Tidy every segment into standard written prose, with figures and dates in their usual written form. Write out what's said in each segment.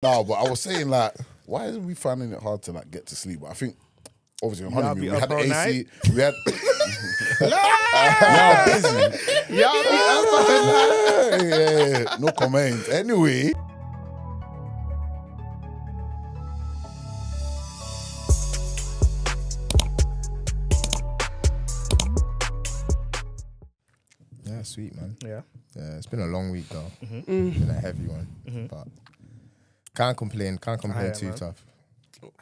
No, but I was saying like, why is we finding it hard to like get to sleep? But I think obviously on honeymoon we had the AC, we had. Y'all busy. Y'all be up all night. Yeah, no comment. Anyway. Yeah, sweet, man. Yeah. Yeah, it's been a long week though. Been a heavy one, but can't complain. Can't complain too tough.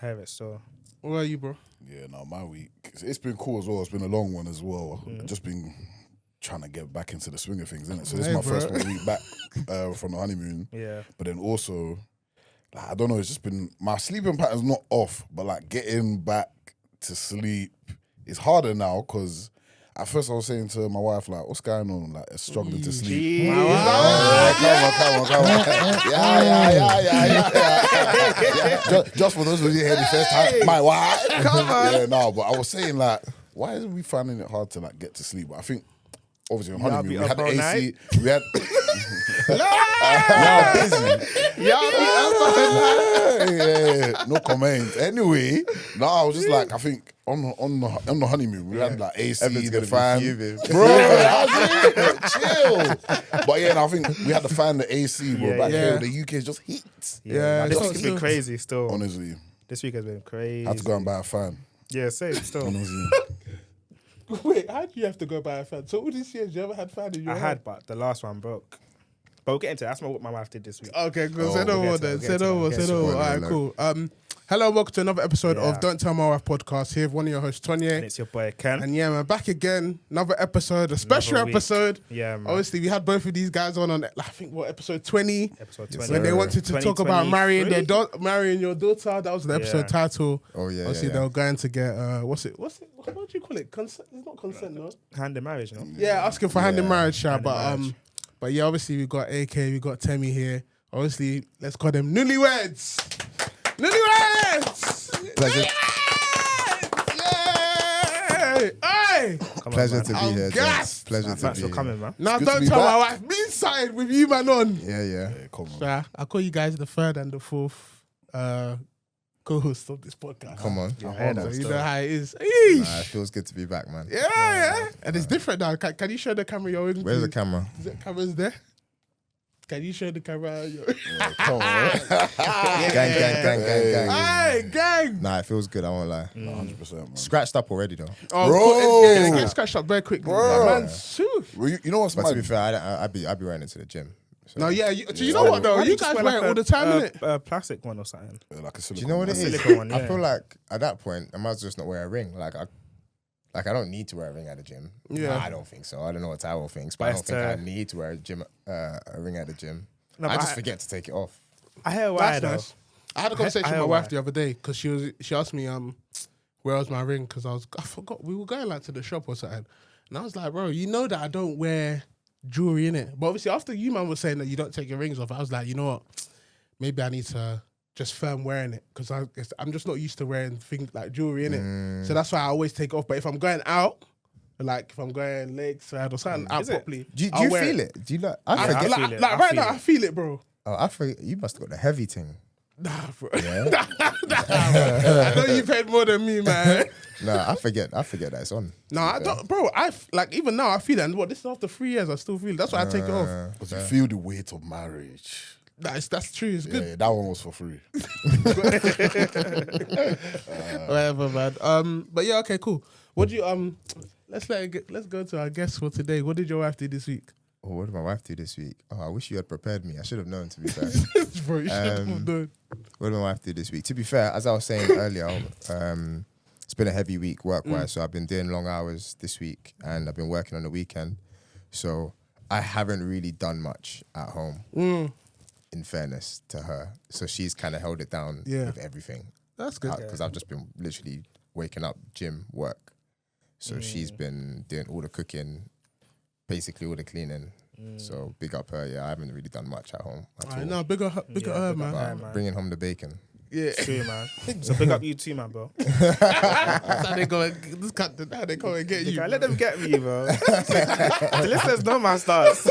I have it still. What are you, bro? Yeah, no, my week. It's been cool as well. It's been a long one as well. Just been trying to get back into the swing of things, innit? So this is my first week back from the honeymoon. Yeah. But then also, like, I don't know, it's just been, my sleeping pattern's not off, but like getting back to sleep is harder now because at first I was saying to my wife, like, what's going on? Like, it's struggling to sleep. Come on. Yeah. Just for those of you here the first time, my wife. Come on. Yeah, no, but I was saying, like, why is we finding it hard to like get to sleep? But I think obviously on honeymoon we had the AC, we had. Y'all busy. Y'all be up all night. Yeah, no comment. Anyway, no, I was just like, I think on the honeymoon we had like AC, Evan's the gonna fan, be fuming. bro. I was chill. But yeah, no, I think we had the fan, the AC, bro. Yeah, Back yeah. here, the UK is just heat. Yeah, This it's week has been crazy still. Honestly, This week has been crazy. I had to go and buy a fan. Yeah, same still. Honestly, Wait, how do you have to go buy a fan? So all these years, you ever had fan in your I head? had, but the last one broke. But we'll get into it. That's what my wife did this week. Okay, good. Oh, Say no we'll more get to then. it, Say we'll no more. get Say to no it. more. All right, Spoiler cool. Hello, welcome to another episode of Yeah. Don't Tell My Wife podcast. Here, with one of your hosts, And Tonye. it's your boy Ken. And yeah, man, back again. Another episode, a special Another week. episode. Yeah, man. Obviously, we had both of these guys on I think, what, episode 20? Episode Yes, 20. When they wanted to talk about marrying marrying your daughter. That was the episode Yeah. title. Oh yeah, Obviously, yeah, they yeah. were going to get, what do you call it? Consent? It's not consent, no? Hand in marriage, no? Yeah, asking for hand in marriage, Sha. Hand in marriage. But yeah, obviously we got AK, we got Temi here. Obviously, let's call them newlyweds. Newlyweds! Pleasure. Yay! Hey! Come Pleasure on, to man. be I'm here. gassed. Gents. Pleasure to Thanks be for here. coming, man. Now good don't to be tell my back. wife, be side with you, man, on. Yeah, yeah. yeah, come on. Sha, I call you guys the third and the fourth co-host of this podcast. Come on. I heard So that you still. know how it is. Nah, Eesh. it feels good to be back, man. Yeah. And it's different now. Can you show the camera you're in? Where's the please? camera? Is the camera's there? Can you show the camera? Yeah, come on. Gang. Hey, gang! Nah, it feels good. I won't lie. 100%, man. Scratched up already though. Oh, Bro. cool. It gets scratched up very quickly. Bro. Man, shoo. Well, you know what's But to be mad? fair, I'd be running it to the gym. So. No, yeah. You know what though? Why You don't guys just wear it all the time, innit? A plastic one or something. Like a Do you know what it A is? silicone one, I yeah. feel like at that point, I might as well just not wear a ring. Like I don't need to wear a ring at the gym. Yeah. Nah, I don't think so. I don't know what Tyrell thinks, but I don't think I need to wear a ring at the gym. No, I but just forget to take it off. I hear why That's though. nice. I had a conversation I with my hear wife why. the other day because she asked me where was my ring because I forgot we were going like to the shop or something, and I was like, bro, you know that I don't wear jewelry in it. But obviously after you man was saying that you don't take your rings off, I was like, you know what, maybe I need to just firm wearing it because I'm just not used to wearing things like jewelry in it. So that's why I always take it off. But if I'm going out, like if I'm going lakeside or something out Is it? properly, Do you I'll wear feel it? Do you like? I I forget. feel like, it. like I right feel now, it. I feel it, bro. Oh, I forget. You must have got the heavy thing. Nah, bro. Yeah. I know you paid more than me, man. No, I forget that it's on. No, I don't, bro. Like even now I feel it. And what? This is after 3 years. I still feel it. That's why I take it off. Because you feel the weight of marriage. That's true. It's good. Yeah, that one was for free. Whatever, man. But yeah, okay, cool. What do you let's go to our guest for today. What did your wife do this week? Oh, what did my wife do this week? Oh, I wish you had prepared me. I should have known, to be fair. Bro, you should have done. What did my wife do this week? To be fair, as I was saying earlier, it's been a heavy week work-wise. So I've been doing long hours this week and I've been working on the weekend. So I haven't really done much at home, in fairness to her. So she's kind of held it down with everything. That's good. Because I've just been literally waking up, gym, work. So she's been doing all the cooking, basically all the cleaning. So big up her. Yeah, I haven't really done much at home at all. No, bigger her, man. her, man. Bringing home the bacon. Yeah. True, man. So big up you too, man, bro. That's how they go. This cut. How they come and get you. Let them get me, bro. The listeners know my stars.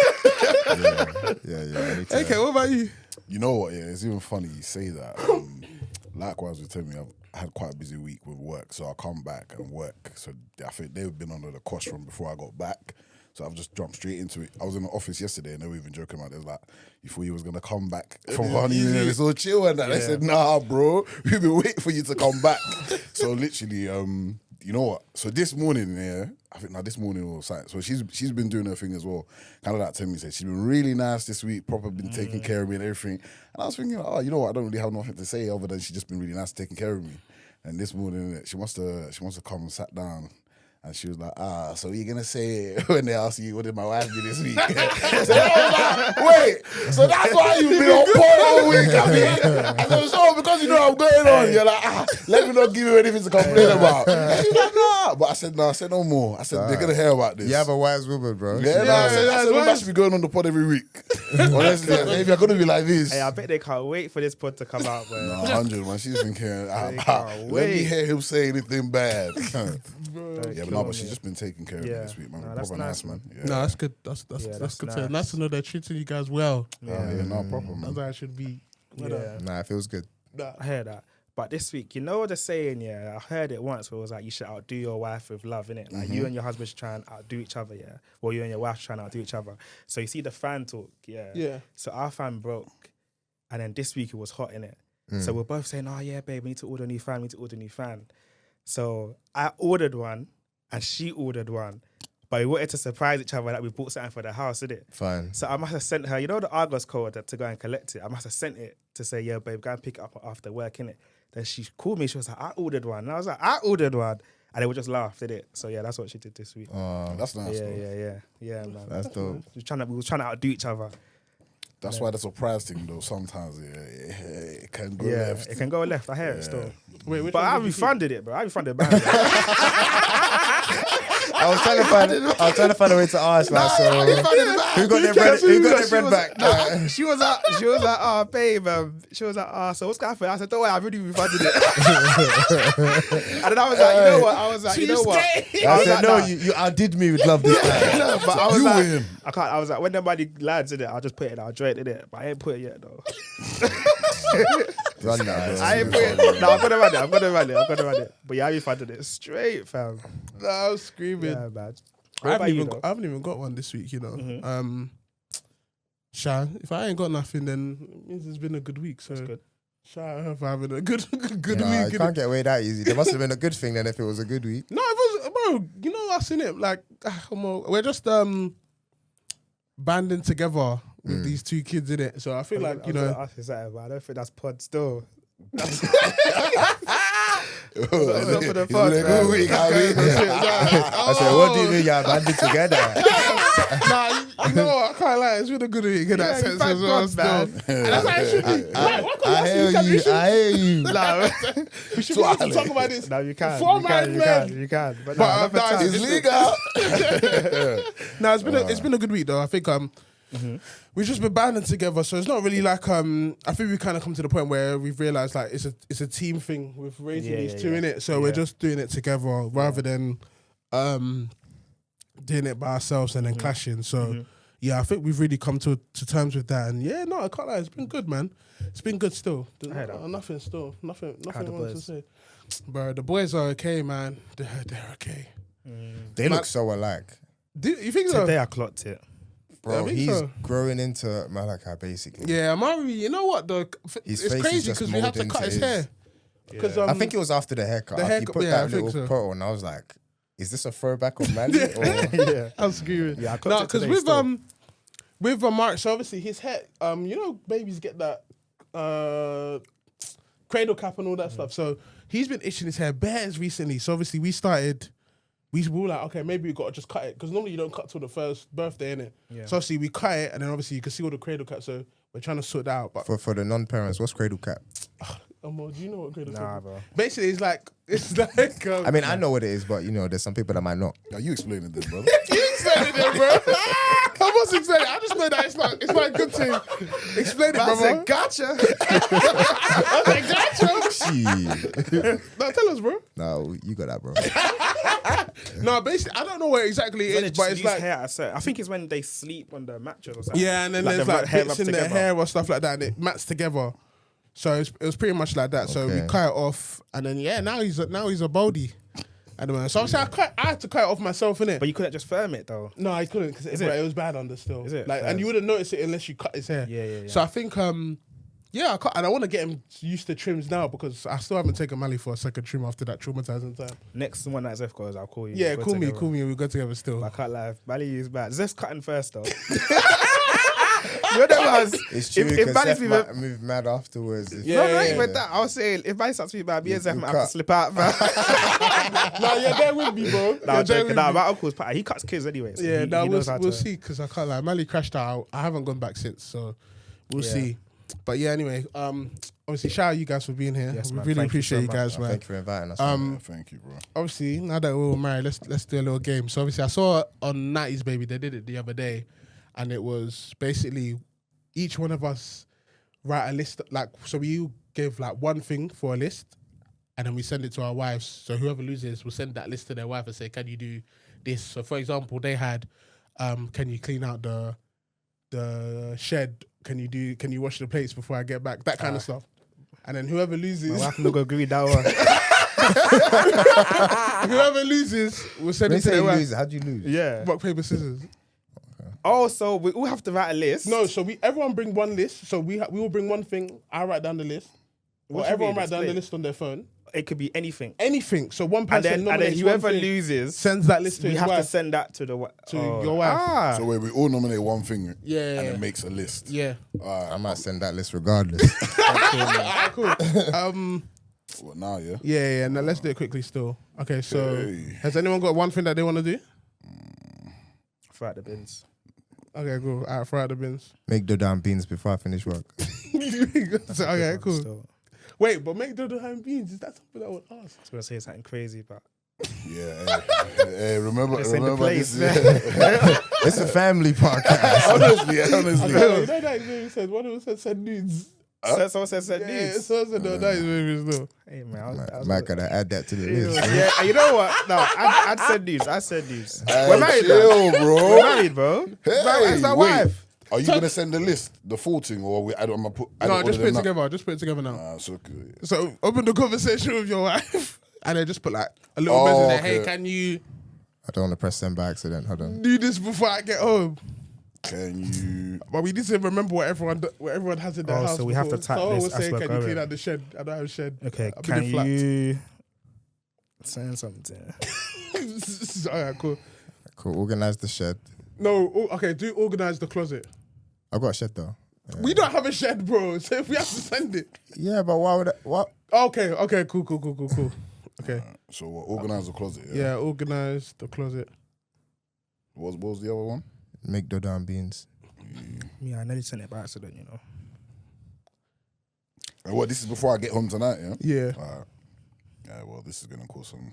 Yeah. I need to, Okay, what about you? You know what? Yeah, it's even funny you say that. Likewise, with Timmy, I've had quite a busy week with work, so I come back and work. So I think they've been under the cosh from before I got back. So I've just jumped straight into it. I was in the office yesterday and they were even joking about it. It was like, you thought you was going to come back from honeymoon and it's all chill and that. They said, nah, bro, we've been waiting for you to come back. So literally, you know what? So this morning, I think this morning was like, so she's been doing her thing as well. Kind of like Timmy said, she's been really nice this week, proper been taking care of me and everything. And I was thinking, oh, you know what? I don't really have nothing to say other than she's just been really nice taking care of me. And this morning, she must have come and sat down. And she was like, so you're going to say when they ask you, what did my wife do this week? So I was like, wait, so that's why you've been on point all week. I said, so because you know I'm going on, you're like, let me not give you anything to complain about. And she's like, nah. But I said, no, no more. I said, they're going to hear about this. You have a wise woman, bro. Yeah, I said, we should be going on the pod every week. Honestly, maybe I'm going to be like this. Hey, I bet they can't wait for this pod to come out, man. No, 100, man. She's thinking, let me hear him say anything bad. Yeah, but no, but she's just been taking care of me this week, man. That's Proper nice, man. Yeah. No, that's good. That's good. nice. Nice to know they're treating you guys well. No, proper, man. That's how it should be. Yeah. Nah, it feels good. I hear that. But this week, you know what they're saying, I heard it once where it was like, you should outdo your wife with love, innit? Like, you and your husband should try and outdo each other, Or you and your wife should try and outdo each other. So you see the fan talk, Yeah. So our fan broke. And then this week it was hot, innit? So we're both saying, oh, yeah, babe, we need to order a new fan, So I ordered one and she ordered one. But we wanted to surprise each other that we bought something for the house, innit? Fine. So I must have sent her, you know the Argos code to go and collect it? I must have sent it to say, yeah, babe, go and pick it up after work, innit? Then she called me, she was like, I ordered one. And I was like, I ordered one. And they would just laugh, did it? So yeah, that's what she did this week. Oh, that's nice. Yeah, man. that's dope. We was trying to outdo each other. That's why the surprise thing, though, sometimes it can go Yeah, left. it can go left. I hear it still. Wait, But I refunded it, bro. I refunded bad. I was trying to find a way to ask, like, so who got their bread back? She was like, oh, babe. She was like, oh, so what's going to happen? I said, don't worry, I really refunded it. And then I was like, you know what? I was like, you know what? I said, no, you outdid me with love this time. No, but I was You like, win. I can't. I was like, when nobody lands in it, I'll just put it in. I'll draw it in it. But I ain't put it yet, though. Run that, bro. I ain't put it. No, I'm gonna run it. But yeah, I refunded it straight, fam. No, I was screaming. Yeah, man. I What about you, I haven't even got one this week, you know. Shan, if I ain't got nothing, then it means it's been a good week. So That's good. shout out for having a good Nah, week. you can't get away that easy. There must have been a good thing then if it was a good week. No, it was, bro. You know us in it. Like, we're just banding together with these two kids in it. So I feel like, you know, Ask you something, but I don't think that's pod still. It's not for the been pod, a good week, I mean. I said, what do you mean y'all banded together? nah, you know what? I can't lie. It's been a good week in that sense as well. Still. And that's how it should be. I hear you. Nah, we should be able to talk about this. No, you can. You can. But It's legal. No, it's been a good week though. I think we've just been banding together, so it's not really like I think we kind of come to the point where we've realised like it's a team thing with raising these two in it. So we're just doing it together rather than doing it by ourselves and then clashing. So yeah, I think we've really come to terms with that. And yeah, no, I can't lie, it's been good, man. It's been good still. Nothing wrong to say. Bro, the boys are okay, man. They're okay. They look so alike. Do you think so? Today I clocked it. Bro, I think he's so. growing into Malachi, basically. Yeah, Amari, you know what though? His It's face is crazy just because we had to moulding cut to his his- hair. Because I think it was after the haircut. The He haircut, put yeah, I that think little so. pearl and I was like, is this a throwback on Manny? Or Yeah. I'm screaming. Yeah, I clocked no, it because today still. with Mark, so obviously his hair, you know, babies get that cradle cap and all that stuff. So he's been itching his hair bears recently. So obviously we were like, okay, maybe we got to just cut it because normally you don't cut till the first birthday, innit? Yeah. So obviously we cut it, and then obviously you can see all the cradle cap. So we're trying to sort that out. But for the non-parents, what's cradle cap? do you know what cradle cap? Nah, is? bro. Basically, it's like I mean, I know what it is, but you know, there's some people that might not. Now you explaining this, brother. You explain it, bro. I must explain it. I just know that it's not good to explain it, brother. Gotcha. I was like, gotcha. No, tell us, bro. No, you got that, bro. No, basically, I don't know what exactly it is, but it's like, hair. I think it's when they sleep on the mattress or something. yeah, and then Like there's the like hair bits rubs in their together. hair or stuff like that, and it mats together. So it was pretty much like that. So we Okay. cut it off, and then now he's a baldy. At the moment. So obviously I had to cut it off myself, innit? But you couldn't just firm it though. No, I couldn't because Is it it? was bad under still. Is it? Like, and you wouldn't notice it unless you cut his hair. Yeah. So I think, yeah, I cut, and I want to get him used to trims now because I still haven't taken Mally for a second trim after that traumatizing time. Next one that Zeph goes, I'll call you. Yeah, We'll call go me. together. We go together still. I can't lie. Bally is bad. Zeph's cutting first though. You know what? It's true If because Bally's Seth might move mad afterwards. Yeah, No, yeah, not yeah. even that. I was saying, if Bally starts to be bad, me and Zeph you might have to cut. slip out, man. Nah, you're there with me, bro. Nah, You're I'm there joking. with Nah, me. my uncle's he cuts kids anyway. So Yeah, he no, knows how we'll to. see because I can't lie. Mally crashed out. I haven't gone back since, so we'll Yeah. see. But yeah, anyway, obviously, shout out you guys for being here. Yes, we man. really Thank you appreciate so you much. guys, man. Thank you for inviting us. Yeah, thank you, bro. Obviously, now that we're all married, let's do a little game. So obviously, I saw on 90s Baby, they did it the other day, and it was basically each one of us write a list. Like, so we give like one thing for a list, and then we send it to our wives. So whoever loses will send that list to their wife and say, "Can you do this?" So for example, they had, "Can you clean out the shed? Can you wash the plates before I get back?" That kind of stuff. And then whoever loses, My wife not gonna agree with that one. whoever loses will send When it you to say their you wife. lose, how'd you lose? Yeah. Rock, paper, scissors. Oh, so we all have to write a list. No, so everyone bring one list. So we will bring one thing. I write down the list. What Or do you everyone mean? write down the Explain. list on their phone. It could be anything. Anything. So one And person then nominates whoever one thing, loses, sends that list to we his have to wife. send that to the To your wife. Ah. So where we all nominate one thing, Yeah. and it makes a list. Yeah. I might send that list regardless. Alright, cool. What now? Yeah. Yeah. Now let's do it quickly still. Okay, so Okay. has anyone got one thing that they want to do? Throw out the bins. Okay, cool. All right, throw out the bins. Make the damn beans before I finish work. So, okay, cool. So, Wait, but make the ham beans. Is that something I would ask? I was gonna say something crazy, but Yeah. Hey, remember It's in the place, this. Yeah. It's a family podcast. honestly. You know that baby said, one of them said nudes. someone said Yeah, news. so I said, no, that is baby still. Hey man, I was Might gotta add that to the list. yeah, and you know what? No, I'd send news. I said news. We're Hey, married, bro. chill, We're bro. married, bro. Hey, That's my wait. wife. Are you gonna send the list, the full thing, or we? I don't. I'm put. I No, don't just order put it them now? together. Just put it together now. So good. So open the conversation with your wife, and then just put like a little Oh, message there. okay. Hey, can you I don't want to press send by accident. Hold on. do this before I get home? Can you? But we need to remember what everyone has in their Oh, house. so we have to before. type so I this always as say, we're can you clean going. out the shed? I don't have a shed. Okay, I'm in a can flat. you send something? All right, cool. Cool. Organize the shed. No, okay. Do organize the closet. I've got a shed though. We don't have a shed, bro. So if we have to send it. Yeah, but why would I, what? Okay, cool. Okay, So what? Organize the closet. yeah, organize the closet. What was the other one? Make the damn beans. Yeah, I nearly sent it by accident, you know. What? This is before I get home tonight. Yeah. Yeah. Alright. Yeah. Well, this is gonna cause some.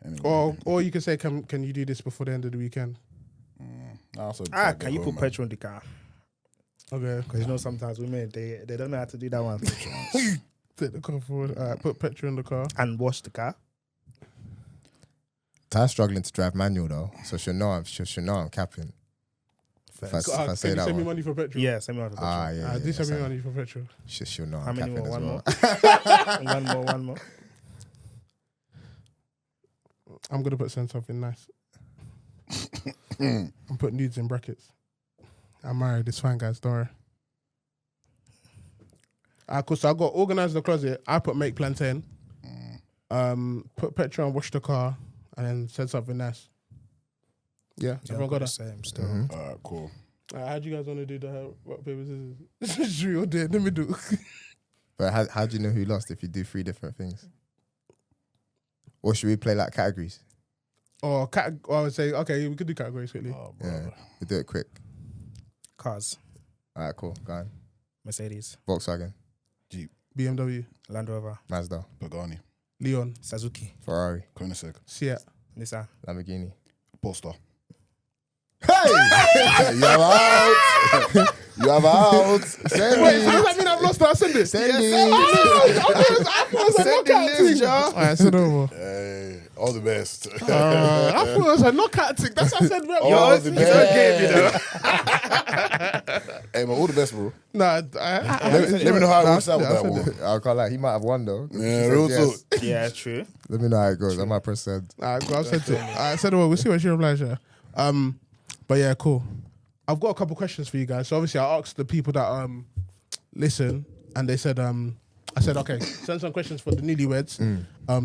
Anyway. Or you can say, can you do this before the end of the weekend? Nah, so before I get Can you home, put man. petrol in the car? Okay. Because you know sometimes women they don't know how to do that one. Take the car forward. All right, put petrol in the car. And wash the car. Ty's struggling to drive manual though, so she'll know I'm capping. If I Can say you that send me one. money for petrol? Yeah, send me one for petrol. Yeah. Do send me so money for petrol. she'll know How I'm many capping more? as One well. more. one more. I'm gonna send something nice. I'm putting nudes in brackets. I'm married. It's fine, guys. Don't worry. Cool. So I got organize the closet. I put make plantain. Put petrol and wash the car, and then said something nice. Yeah, everyone got that. Same still. Alright, cool. How do you guys want to do the rock paper scissors? Should we all do it in the middle? But how do you know who lost if you do 3 different things? Or should we play like categories? Or I would say, okay, we could do categories quickly. Oh, Yeah, brother. we do it quick. Cars. All right, cool. Go on. Mercedes. Volkswagen, BMW, Land Rover. Mazda, Pagani, Leon, Suzuki. Ferrari, Koenigsegg, Seat. Nissan. Lamborghini. Polestar. Hey! You have out. You have out. Send Wait, me. so does that mean I've lost? I'll send it. Send me. Oh, Send the list, Joe. Alright, send over. Hey, all the best. I thought it was a knockout tick. That's what I said. All the best. game, you know. Hey, man, all the best, bro. Nah, Let me know how it works out with that one. I can't lie, he might have won though. Yeah, real talk. Yeah, true. Let me know how it goes. I might press send. I'll send it. I said, well, we'll see what she replies. Yeah. But yeah, cool. I've got a couple questions for you guys. So obviously, I asked the people that listen, and they said, I said, okay, send some questions for the newlyweds,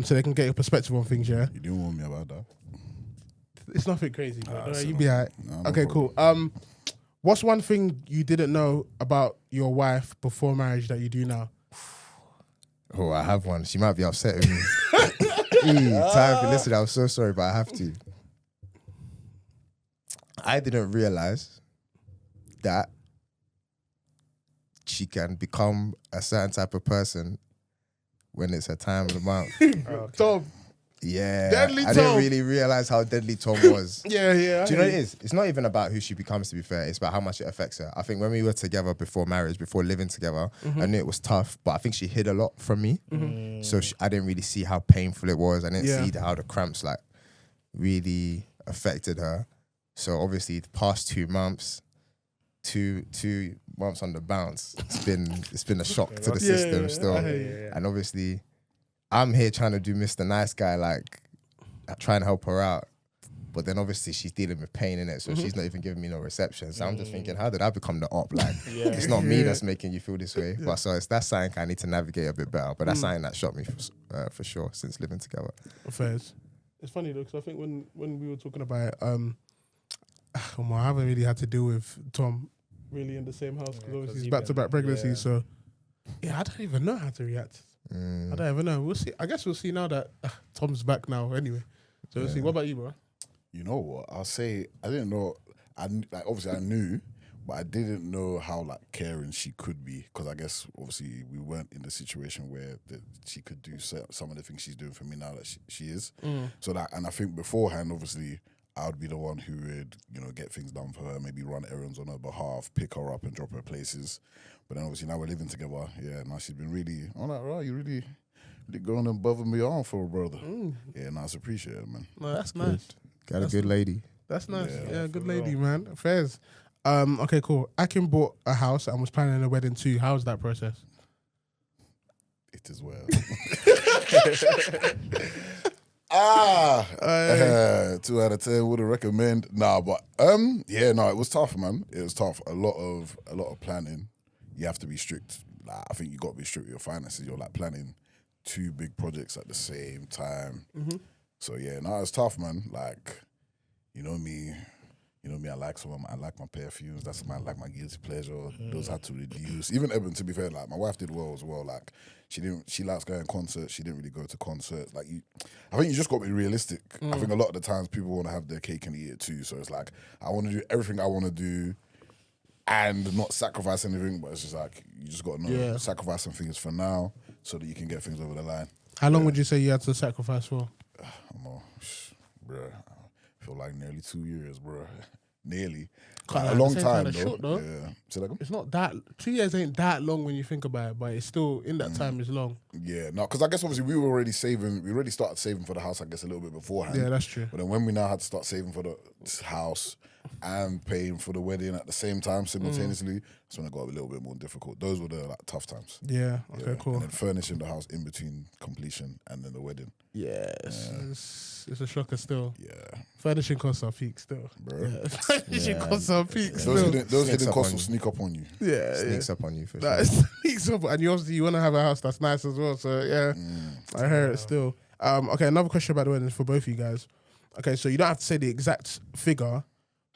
so they can get your perspective on things. Yeah. You didn't warn me about that. It's nothing crazy. Bro. so You be alright. no Okay, problem. cool. What's one thing you didn't know about your wife before marriage that you do now? Oh, I have one. She might be upset with me. Time. Listen, I'm so sorry, but I have to. I didn't realize that she can become a certain type of person when it's her time of the month. Tom. Yeah. Deadly I Tom. didn't really realize how deadly Tom was. Yeah. Do you know what it is? It's not even about who she becomes, to be fair. It's about how much it affects her. I think when we were together before marriage, before living together, I knew it was tough, but I think she hid a lot from me. So I didn't really see how painful it was. I didn't see how the cramps like really affected her. So obviously the past 2 months, two months on the bounce, it's been a shock to the system still. And obviously I'm here trying to do Mr. Nice Guy, like trying to help her out. But then obviously she's dealing with pain in it, so she's not even giving me no reception. So I'm just thinking, how did I become the op? Like, it's not me that's making you feel this way. But so that's something I need to navigate a bit better. But that's something that shocked me for sure since living together. Affairs. It's funny though, because I think when we were talking about it, I haven't really had to deal with Tom really in the same house because obviously he's back-to-back pregnancy. yeah. So yeah, I don't even know how to react. I don't even know. We'll see. I guess we'll see now that Tom's back now. Anyway, so we'll see. What about you, bro? You know what? I'll say I didn't know. Obviously I knew, but I didn't know how like caring she could be, because I guess obviously we weren't in the situation where she could do some of the things she's doing for me now that she is. So that, and I think beforehand, obviously, I would be the one who would, get things done for her, maybe run errands on her behalf, pick her up and drop her places. But then obviously now we're living together. Yeah, now she's been really, I'm like, right, you really going above and beyond for a brother. Yeah, no, it's appreciated, man. No, that's nice. Got a good lady. That's nice. Yeah, good lady, man. Affairs. Okay, cool. Akin bought a house and was planning a wedding too. How's that process? It as well. 2 out of 10 would recommend. But it was tough, man. It was tough. A lot of planning. You have to be strict. Like, I think you got to be strict with your finances. You're like planning 2 big projects at the same time. So it's tough, man. Like, you know me, I like my perfumes. That's like my guilty pleasure. Those had to reduce. Even Eben, to be fair, like my wife did well as well. Like she likes going to concerts. She didn't really go to concerts. Like I think you just got to be realistic. I think a lot of the times people want to have their cake and eat it too. So it's like I want to do everything I want to do and not sacrifice anything. But it's just like you just got to know sacrifice some things for now so that you can get things over the line. How long would you say you had to sacrifice for? I don't know, bruh. I feel like nearly 2 years, bruh. Nearly. Quite A long same time, kinda though. short, though. Yeah. Say that again? It's not that 2 years ain't that long when you think about it, but it's still in that time is long. Yeah, no, because I guess obviously we were already saving. We already started saving for the house, I guess, a little bit beforehand. Yeah, that's true. But then when we now had to start saving for the house and paying for the wedding at the same time simultaneously, that's when it got a little bit more difficult. Those were the tough times. Yeah. Okay. Yeah. Cool. And then furnishing the house in between completion and then the wedding. Yes. It's a shocker still. Yeah, Furnishing costs are peak still. bro. Yeah. Furnishing costs are peak Those still. hidden Sneaks up costs on will you. sneak up on you. Yeah. Sneaks up on you for Nah, sure. it sneaks up, and you obviously want to have a house that's nice as well. So yeah, I hear it still. Okay, another question about the wedding for both of you guys. Okay, so you don't have to say the exact figure,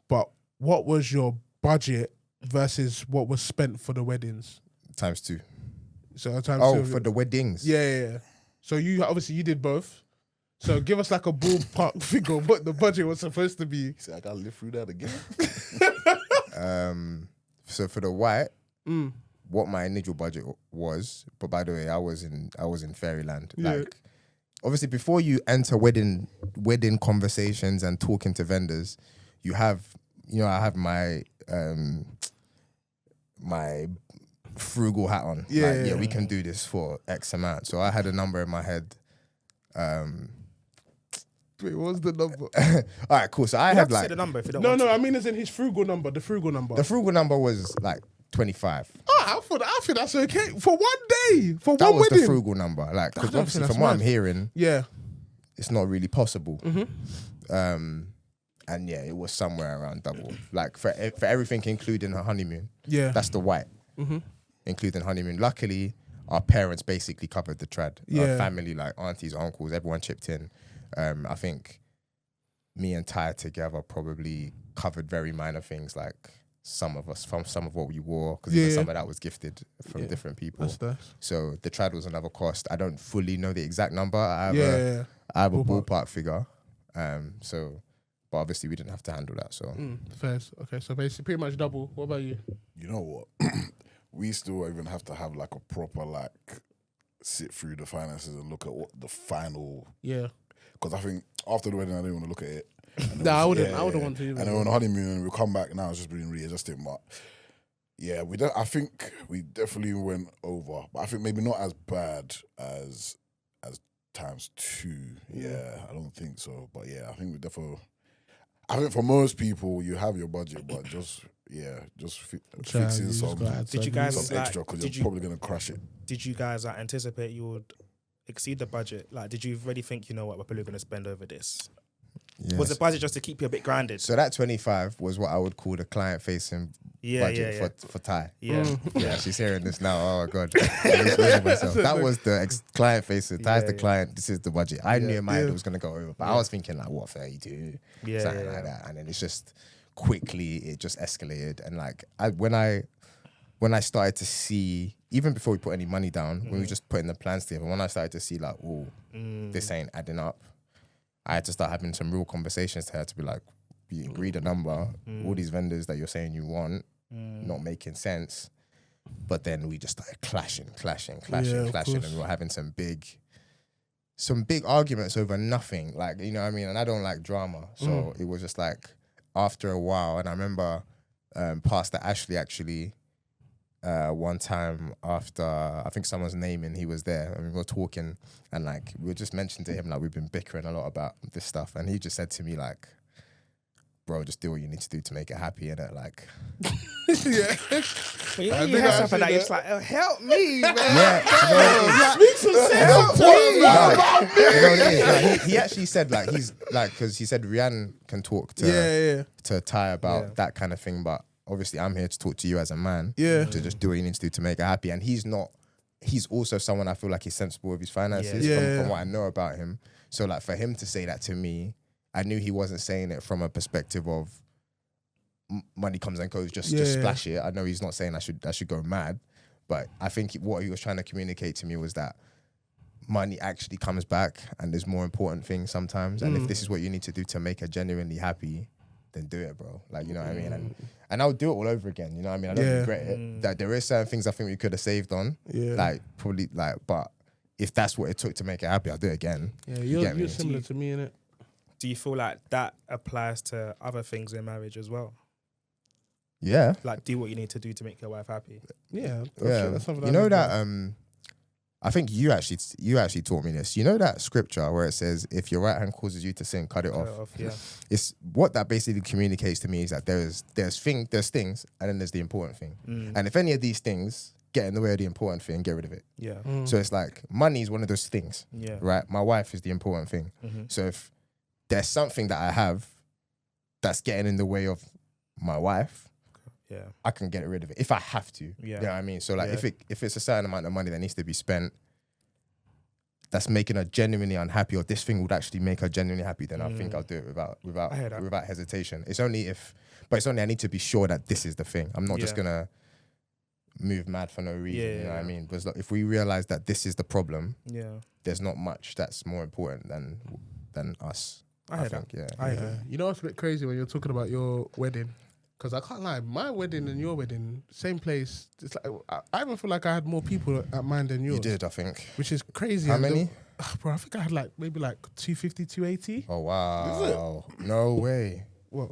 but what was your budget versus what was spent for the weddings? Times 2. So times Oh, 2. for the weddings. Yeah. So you obviously you did both. So give us like a ballpark figure what the budget was supposed to be. See, I gotta live through that again. So for the white, what my initial budget was, but by the way, I was in fairyland. Yeah. Like, obviously, before you enter wedding conversations and talking to vendors, I have my my frugal hat on. Yeah. We can do this for X amount. So I had a number in my head. Wait, what was the number? All right, cool. So I You have had to say like the number if you don't No, want no, to. I mean as in his frugal number, the frugal number. the frugal number was like 25. I think that's okay. For one day, for That one was wedding. the frugal number. Like, because don't obviously think from that's what I'm mad. hearing, Yeah. it's not really possible. Mm-hmm. And yeah, it was somewhere around double. Like for everything, including her honeymoon. Yeah. That's the white, including honeymoon. Luckily, our parents basically covered the trad. Our Yeah. family, like aunties, uncles, everyone chipped in. I think me and Ty together probably covered very minor things, like some of what we wore, because Yeah. some of that was gifted from different people. That's nice. So the trad was another cost. I don't fully know the exact number. I have Yeah. a ballpark figure. But obviously we didn't have to handle that. So Fair. Okay, so basically pretty much double. What about you? You know what? We still even have to have like a proper like sit through the finances and look at what the final. Yeah. Because I think after the wedding, I didn't want to look at it. No, I wouldn't want to either. And then on the honeymoon, and we come back now, it's just been readjusting. But yeah, I think we definitely went over. But I think maybe not as bad as times two. Yeah, I don't think so. But yeah, I think we definitely. I think for most people, you have your budget, but fixing some Did you guys like, extra because you're probably gonna crash it. Did you guys like, anticipate you would exceed the budget? Like, did you really think, you know what, we're probably going to spend over this? yes. Was the budget just to keep you a bit grounded? So that 25 was what I would call the client-facing budget for Ty. Yeah. Yeah, she's hearing this now. Oh, God. I'm just losing myself. That was the client-facing. Ty's the client. This is the budget. I knew in my head it was going to go over. But I was thinking, like, what, 32? Something like that. And then it's just quickly, it just escalated. And, like, when I started to see, even before we put any money down, when we were just putting the plans together, when I started to see, like, oh, this ain't adding up, I had to start having some real conversations to her to be like, we agreed a number, all these vendors that you're saying you want, not making sense. But then we just started clashing, and we were having some big arguments over nothing. Like, you know what I mean? And I don't like drama. So it was just like, after a while, and I remember Pastor Ashley actually, one time after, I think someone's naming, he was there, and we were talking, and like, we were just mentioning to him, like, we've been bickering a lot about this stuff, and he just said to me, like, bro, just do what you need to do to make it happy, innit? Like, Yeah. But you hear something like, it's like, oh, help me, man. yeah, Speak some sense. you know what it is? Like, he actually said, like, he's like, because he said Rianne can talk to Ty about that kind of thing, but obviously I'm here to talk to you as a man, to just do what you need to do to make it happy. And he's also someone I feel like he's sensible with his finances from what I know about him. So like, for him to say that to me, I knew he wasn't saying it from a perspective of money comes and goes, just splash it. I know he's not saying I should go mad, but I think what he was trying to communicate to me was that money actually comes back, and there's more important things sometimes. And if this is what you need to do to make her genuinely happy, then do it, bro. Like, you know what I mean? And I'll do it all over again. You know what I mean? I don't regret it. That there is certain things I think we could have saved on. Like, probably, like, but if that's what it took to make it happy, I'll do it again. Yeah, you're similar to me, innit? Do you feel like that applies to other things in marriage as well? Yeah. Like, do what you need to do to make your wife happy. Yeah. Yeah. You know that, I think you actually taught me this. You know that scripture where it says, if your right hand causes you to sin, cut it off. Yeah. It's what that basically communicates to me is that there's things, and then there's the important thing. And if any of these things get in the way of the important thing, get rid of it. Yeah. So it's like, money is one of those things. Yeah. Right? My wife is the important thing. So if there's something that I have that's getting in the way of my wife, I can get rid of it if I have to. You know what I mean? So like, if it's a certain amount of money that needs to be spent that's making her genuinely unhappy, or this thing would actually make her genuinely happy, then I think I'll do it without hesitation. It's only I need to be sure that this is the thing. I'm not just gonna move mad for no reason. You know what I mean? Because like, if we realize that this is the problem, there's not much that's more important than us. I think. You know what's a bit crazy when you're talking about your wedding? Because I can't lie, my wedding and your wedding, same place. It's like I even feel like I had more people at mine than yours. You did, I think. Which is crazy. How many? Bro, I think I had maybe 250, 280. Oh, wow. No way. What?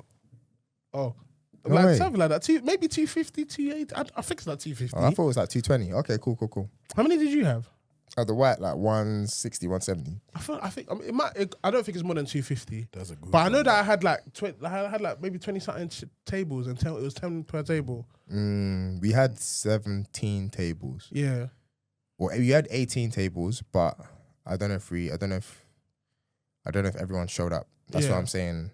Oh. No like way. something like that. Maybe 250, 280. I think it's like 250. Oh, I thought it was like 220. Okay, cool. How many did you have? The white, like 160, 170. I don't think it's more than 250. That's a good But I know one. that I had like maybe 20 something tables and it was 10 per table. We had 17 tables. Yeah. Or we had 18 tables, but I don't know if everyone showed up. That's what Yeah. I'm saying.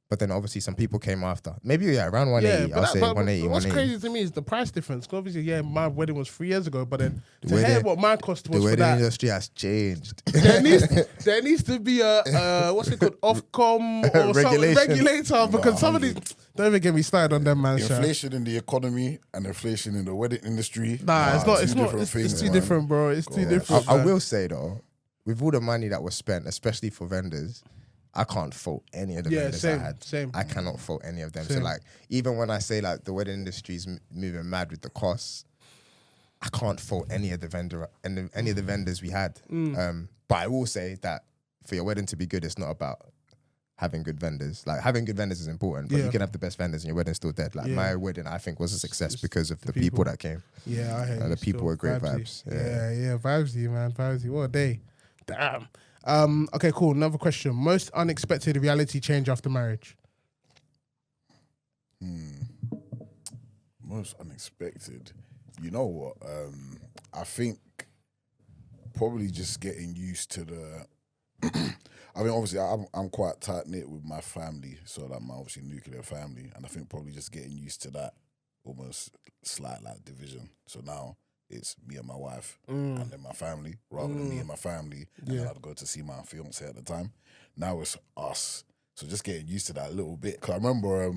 But then obviously some people came after. Maybe around 180. I'll say but 180. what's 180. crazy to me is the price difference. 'Cause obviously, my wedding was 3 years ago, but then The to hear wedding- what my cost The was for wedding that, industry has changed. there needs to be a what's it called, Ofcom or Regulation. some regulator, because some of these don't even get me started on them, man. Sha. Inflation in the economy and inflation in the wedding industry. Nah, it's not. two It's not. different It's things, too man. different, bro. It's too Gosh. different. I man. will say though, with all the money that was spent, especially for vendors, I can't fault any of the vendors same, I had. same. I cannot fault any of them. Same. So like, even when I say like the wedding industry's moving mad with the costs, I can't fault any of the vendors we had. But I will say that for your wedding to be good, it's not about having good vendors. Like having good vendors is important, but Yeah. you can have the best vendors and your wedding's still dead. Like Yeah. my wedding, I think was a success It's because of the the people people. that came. Yeah, I hear The you people still. were great Vibesy. vibes. Yeah, vibesy, man. Vibesy. What a day. Damn. Okay, cool. Another question. Most unexpected reality change after marriage? Most unexpected. You know what? I think probably just getting used to the. I mean, obviously, I'm quite tight knit with my family, so like my obviously nuclear family, and I think probably just getting used to that almost slight like division. So now it's me and my wife, and then my family, rather than me and my family, and then I'd go to see my fiance at the time. Now it's us. So just getting used to that a little bit. Cause I remember, I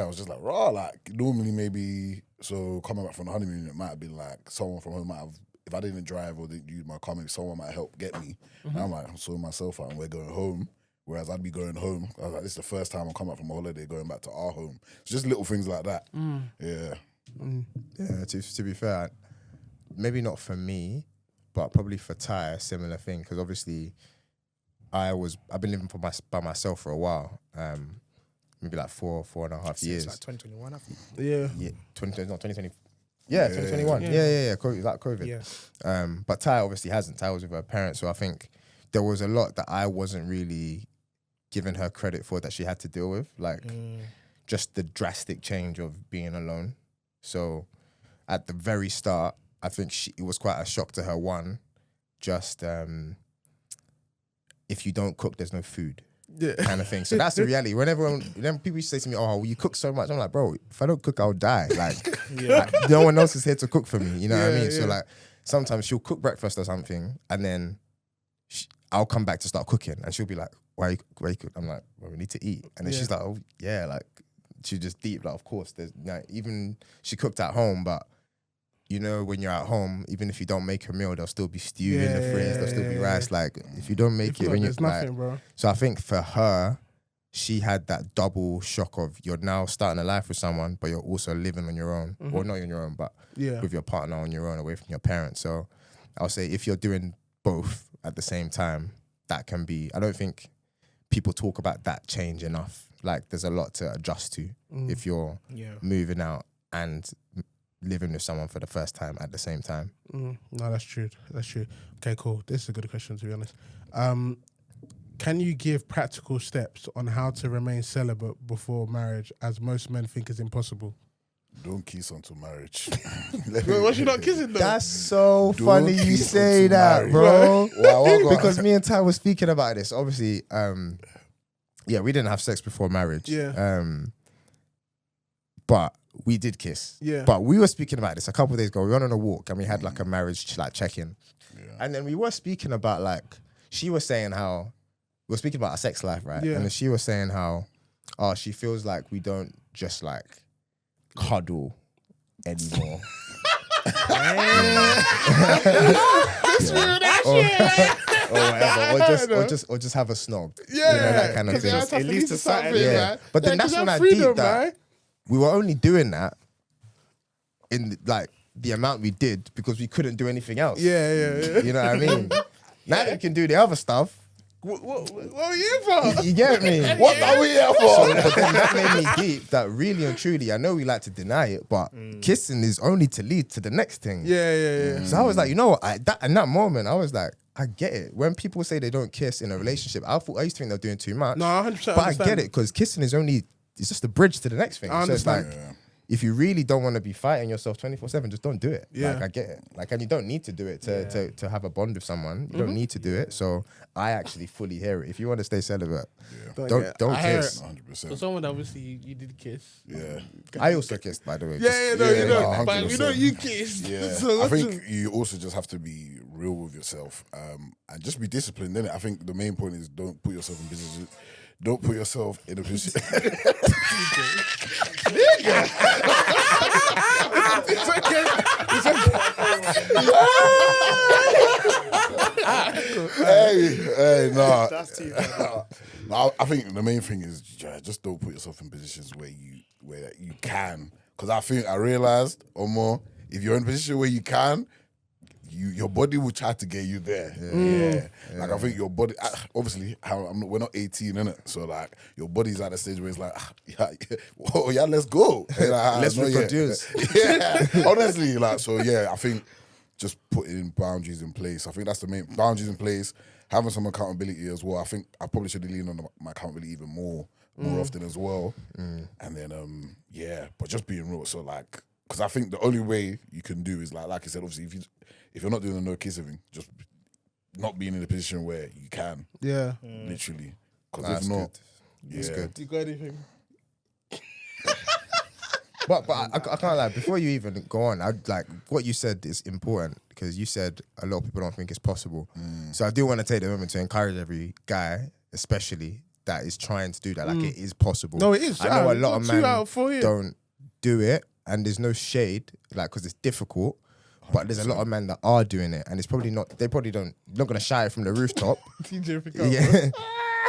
was just like, raw, like normally maybe, so coming back from the honeymoon, it might have been like someone from home might have, if I didn't drive or didn't use my car, maybe someone might help get me. And I'm like, I'm sorting myself out and we're going home. Whereas I'd be going home. I was like, this is the first time I'm coming back from a holiday going back to our home. It's just little things like that. Yeah. Yeah, to be fair, maybe not for me, but probably for Ty, a similar thing. Because obviously, I've been living by myself for a while. Maybe like 4.5 years. It's like 2021, I think. Yeah. Yeah, 2020. Yeah, 2021. Yeah. COVID. Yeah. But Ty obviously hasn't. Ty was with her parents, so I think there was a lot that I wasn't really giving her credit for that she had to deal with, like just the drastic change of being alone. So at the very start, I think it was quite a shock to her. One, just if you don't cook, there's no food. Yeah. Kind of thing. So that's the reality. Whenever people used to say to me, "Oh, well, you cook so much," I'm like, "Bro, if I don't cook, I'll die." Like, no one else is here to cook for me. You know what I mean? So like, sometimes she'll cook breakfast or something, and then I'll come back to start cooking, and she'll be like, "Why you cook?" I'm like, "Well, we need to eat." And then she's like, "Oh yeah," like she just deep. Like, of course, there's like, even she cooked at home, but you know, when you're at home, even if you don't make a meal, there'll still be stew in the fridge. There'll still be rice. Like, if you don't make it, when there's you're nothing, like, bro. so I think for her, she had that double shock of you're now starting a life with someone, but you're also living on your own. Well, not on your own, but with your partner on your own, away from your parents. So I'll say if you're doing both at the same time, that can be, I don't think people talk about that change enough. Like there's a lot to adjust to if you're moving out and living with someone for the first time at the same time. No, that's true. That's true. Okay, cool. This is a good question, to be honest. Can you give practical steps on how to remain celibate before marriage, as most men think is impossible? Don't kiss until marriage. What's you not kissing though? That's so funny you kiss say until that, married. bro. Wow, Because me and Ty were speaking about this. Obviously, we didn't have sex before marriage. But we did kiss. Yeah. But we were speaking about this a couple of days ago. We went on a walk and we had like a marriage check-in. And then we were speaking about like, she was saying how, we were speaking about our sex life, right? Yeah. And then she was saying how, she feels like we don't just like cuddle anymore. Or whatever, or just have a snog. Yeah, you know, that kind of thing. It leads to something, Yeah. But then that's when I deep that we were only doing that in like the amount we did because we couldn't do anything else. Yeah. You know what I mean? Now that we can do the other stuff, What are you for? You get me? What are we here for? So, but then that made me deep that really and truly, I know we like to deny it, but kissing is only to lead to the next thing. Yeah. So I was like, you know what? In that moment, I was like, I get it. When people say they don't kiss in a relationship, I used to think they're doing too much. No, 100%. But I get it, because kissing is it's just a bridge to the next thing. I So it's like, understand. if you really don't want to be fighting yourself 24/7, just don't do it. Yeah. Like, I get it. Like, and you don't need to do it to have a bond with someone. You don't need to do it. So I actually fully hear it. If you want to stay celibate, don't I hear kiss. it. 100%. For someone that obviously you did kiss. Yeah. I also kissed, by the way. Yeah, no, you don't. But we know 100%. you kissed. Yeah, So I what's think you also just have to be real with yourself and just be disciplined, innit? I think the main point is don't put yourself in position. Don't put yourself in a position. It's okay. It's okay. hey, nah. That's too bad. No, I think the main thing is just don't put yourself in positions where you can. Because I realized, Omar, if you're in a position where you can, your body will try to get you there. Yeah. Like, I think your body, obviously, we're not 18, innit? So, like, your body's at the stage where it's like, let's go. Let's reproduce. Yeah, honestly, like, so, yeah, I think just putting boundaries in place. I think that's the main, boundaries in place, having some accountability as well. I think I probably should lean on my accountability even more often as well. And then, but just being real. So, like, because I think the only way you can do is, like you said, obviously, if you're not doing the no kissing thing, just not being in a position where you can, Yeah. literally. Because That's if not, good. That's good. You got anything? But I can't lie. Before you even go on, I'd like what you said is important, because you said a lot of people don't think it's possible. So I do want to take the moment to encourage every guy, especially that is trying to do that. Like, it is possible. No, it is. I know a lot of 2 out men of 4 here. don't do it, and there's no shade, like, because it's difficult. But there's a lot of men that are doing it, and it's probably not. They probably not gonna shout it from the rooftop. TJ, pick up. Yeah.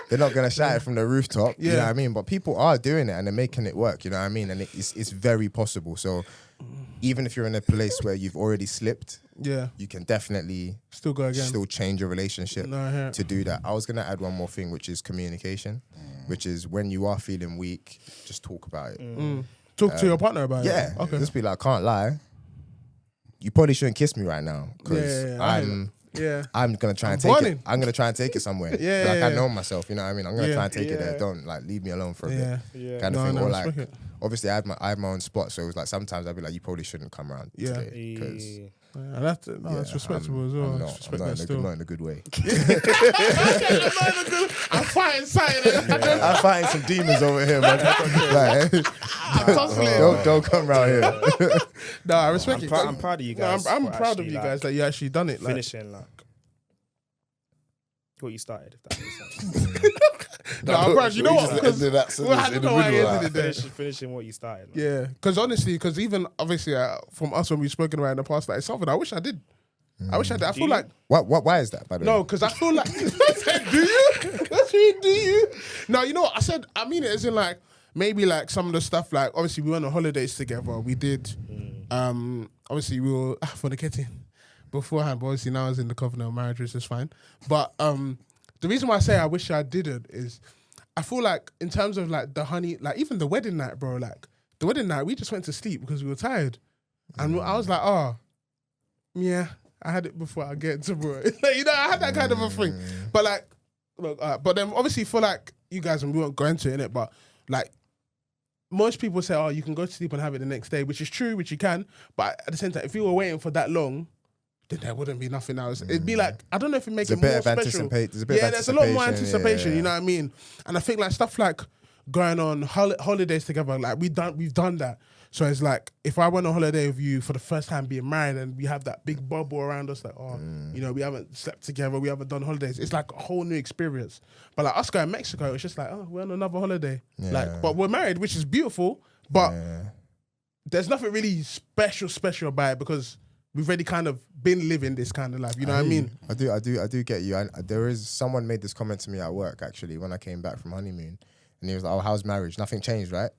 They're not gonna shout it from the rooftop. You know Yeah. what I mean? But people are doing it, and they're making it work. You know what I mean? And it's very possible. So even if you're in a place where you've already slipped, Yeah. you can definitely Still go again. still change your relationship No, I hear it. to do that. I was gonna add one more thing, which is communication, which is when you are feeling weak, just talk about it. Talk to your partner about Yeah. it. Okay. Just be like, can't lie. You probably shouldn't kiss me right now, because Yeah. I'm gonna try and I'm take burning. it. I'm gonna try and take it somewhere. Yeah, Like, yeah, I yeah. know myself. You know what I mean? I'm gonna try and take it there. Yeah. Don't, like, leave me alone for a Yeah. bit. Yeah. Kind of No, thing. no, Or respect like, it. obviously, I had my own spot, so it was like sometimes I'd be like, you probably shouldn't come around Yeah. today, because Yeah, that's respectable as well. I'm Respect not, that still. not in a good way. I'm fighting silent. I'm fighting some demons over here, man. Like, don't come around here. No, I respect it. I'm proud of you guys. I'm for proud of actually, you like, guys that you actually done it. Like, finishing like what you started. If that makes sense. no, I'm proud. You know what? Just Because ended that sentence I in don't the know why I middle, ended it there. finishing what you started. Man. Yeah, because honestly, because even obviously from us when we've spoken about in the past, like, it's something I wish I did. I wish I did. I feel like Why is that, by the way? no, because I feel like do you? That's really do you? No, you know what I said. I mean it as in like maybe like some of the stuff like obviously we went on holidays together. We did. Obviously we were fornicating beforehand, but obviously now I was in the covenant of marriage, which is fine. But the reason why I say I wish I didn't is I feel like in terms of like the honey, like even the wedding night, bro. Like the wedding night, we just went to sleep because we were tired, and I was like, oh, yeah. I had it before I get into bro. Like, you know, I had that kind of a thing. But like, look, but then obviously for like you guys, and we won't go into it, innit, but like most people say, oh, you can go to sleep and have it the next day, which is true, which you can. But at the same time, if you were waiting for that long, then there wouldn't be nothing else. It'd be like, I don't know if it makes it more special. There's There's a lot more anticipation, anticipation, yeah. you know what I mean? And I think like stuff like going on holidays together, like we've done that. So it's like, if I went on holiday with you for the first time being married and we have that big bubble around us, like, oh, you know, we haven't slept together, we haven't done holidays. It's like a whole new experience. But like us going to Mexico, it's just like, oh, we're on another holiday. Yeah. Like, but we're married, which is beautiful, but there's nothing really special about it because we've already kind of been living this kind of life. You know what I mean? I do get you. There is someone made this comment to me at work actually when I came back from honeymoon, and he was like, "Oh, how's marriage? Nothing changed, right?"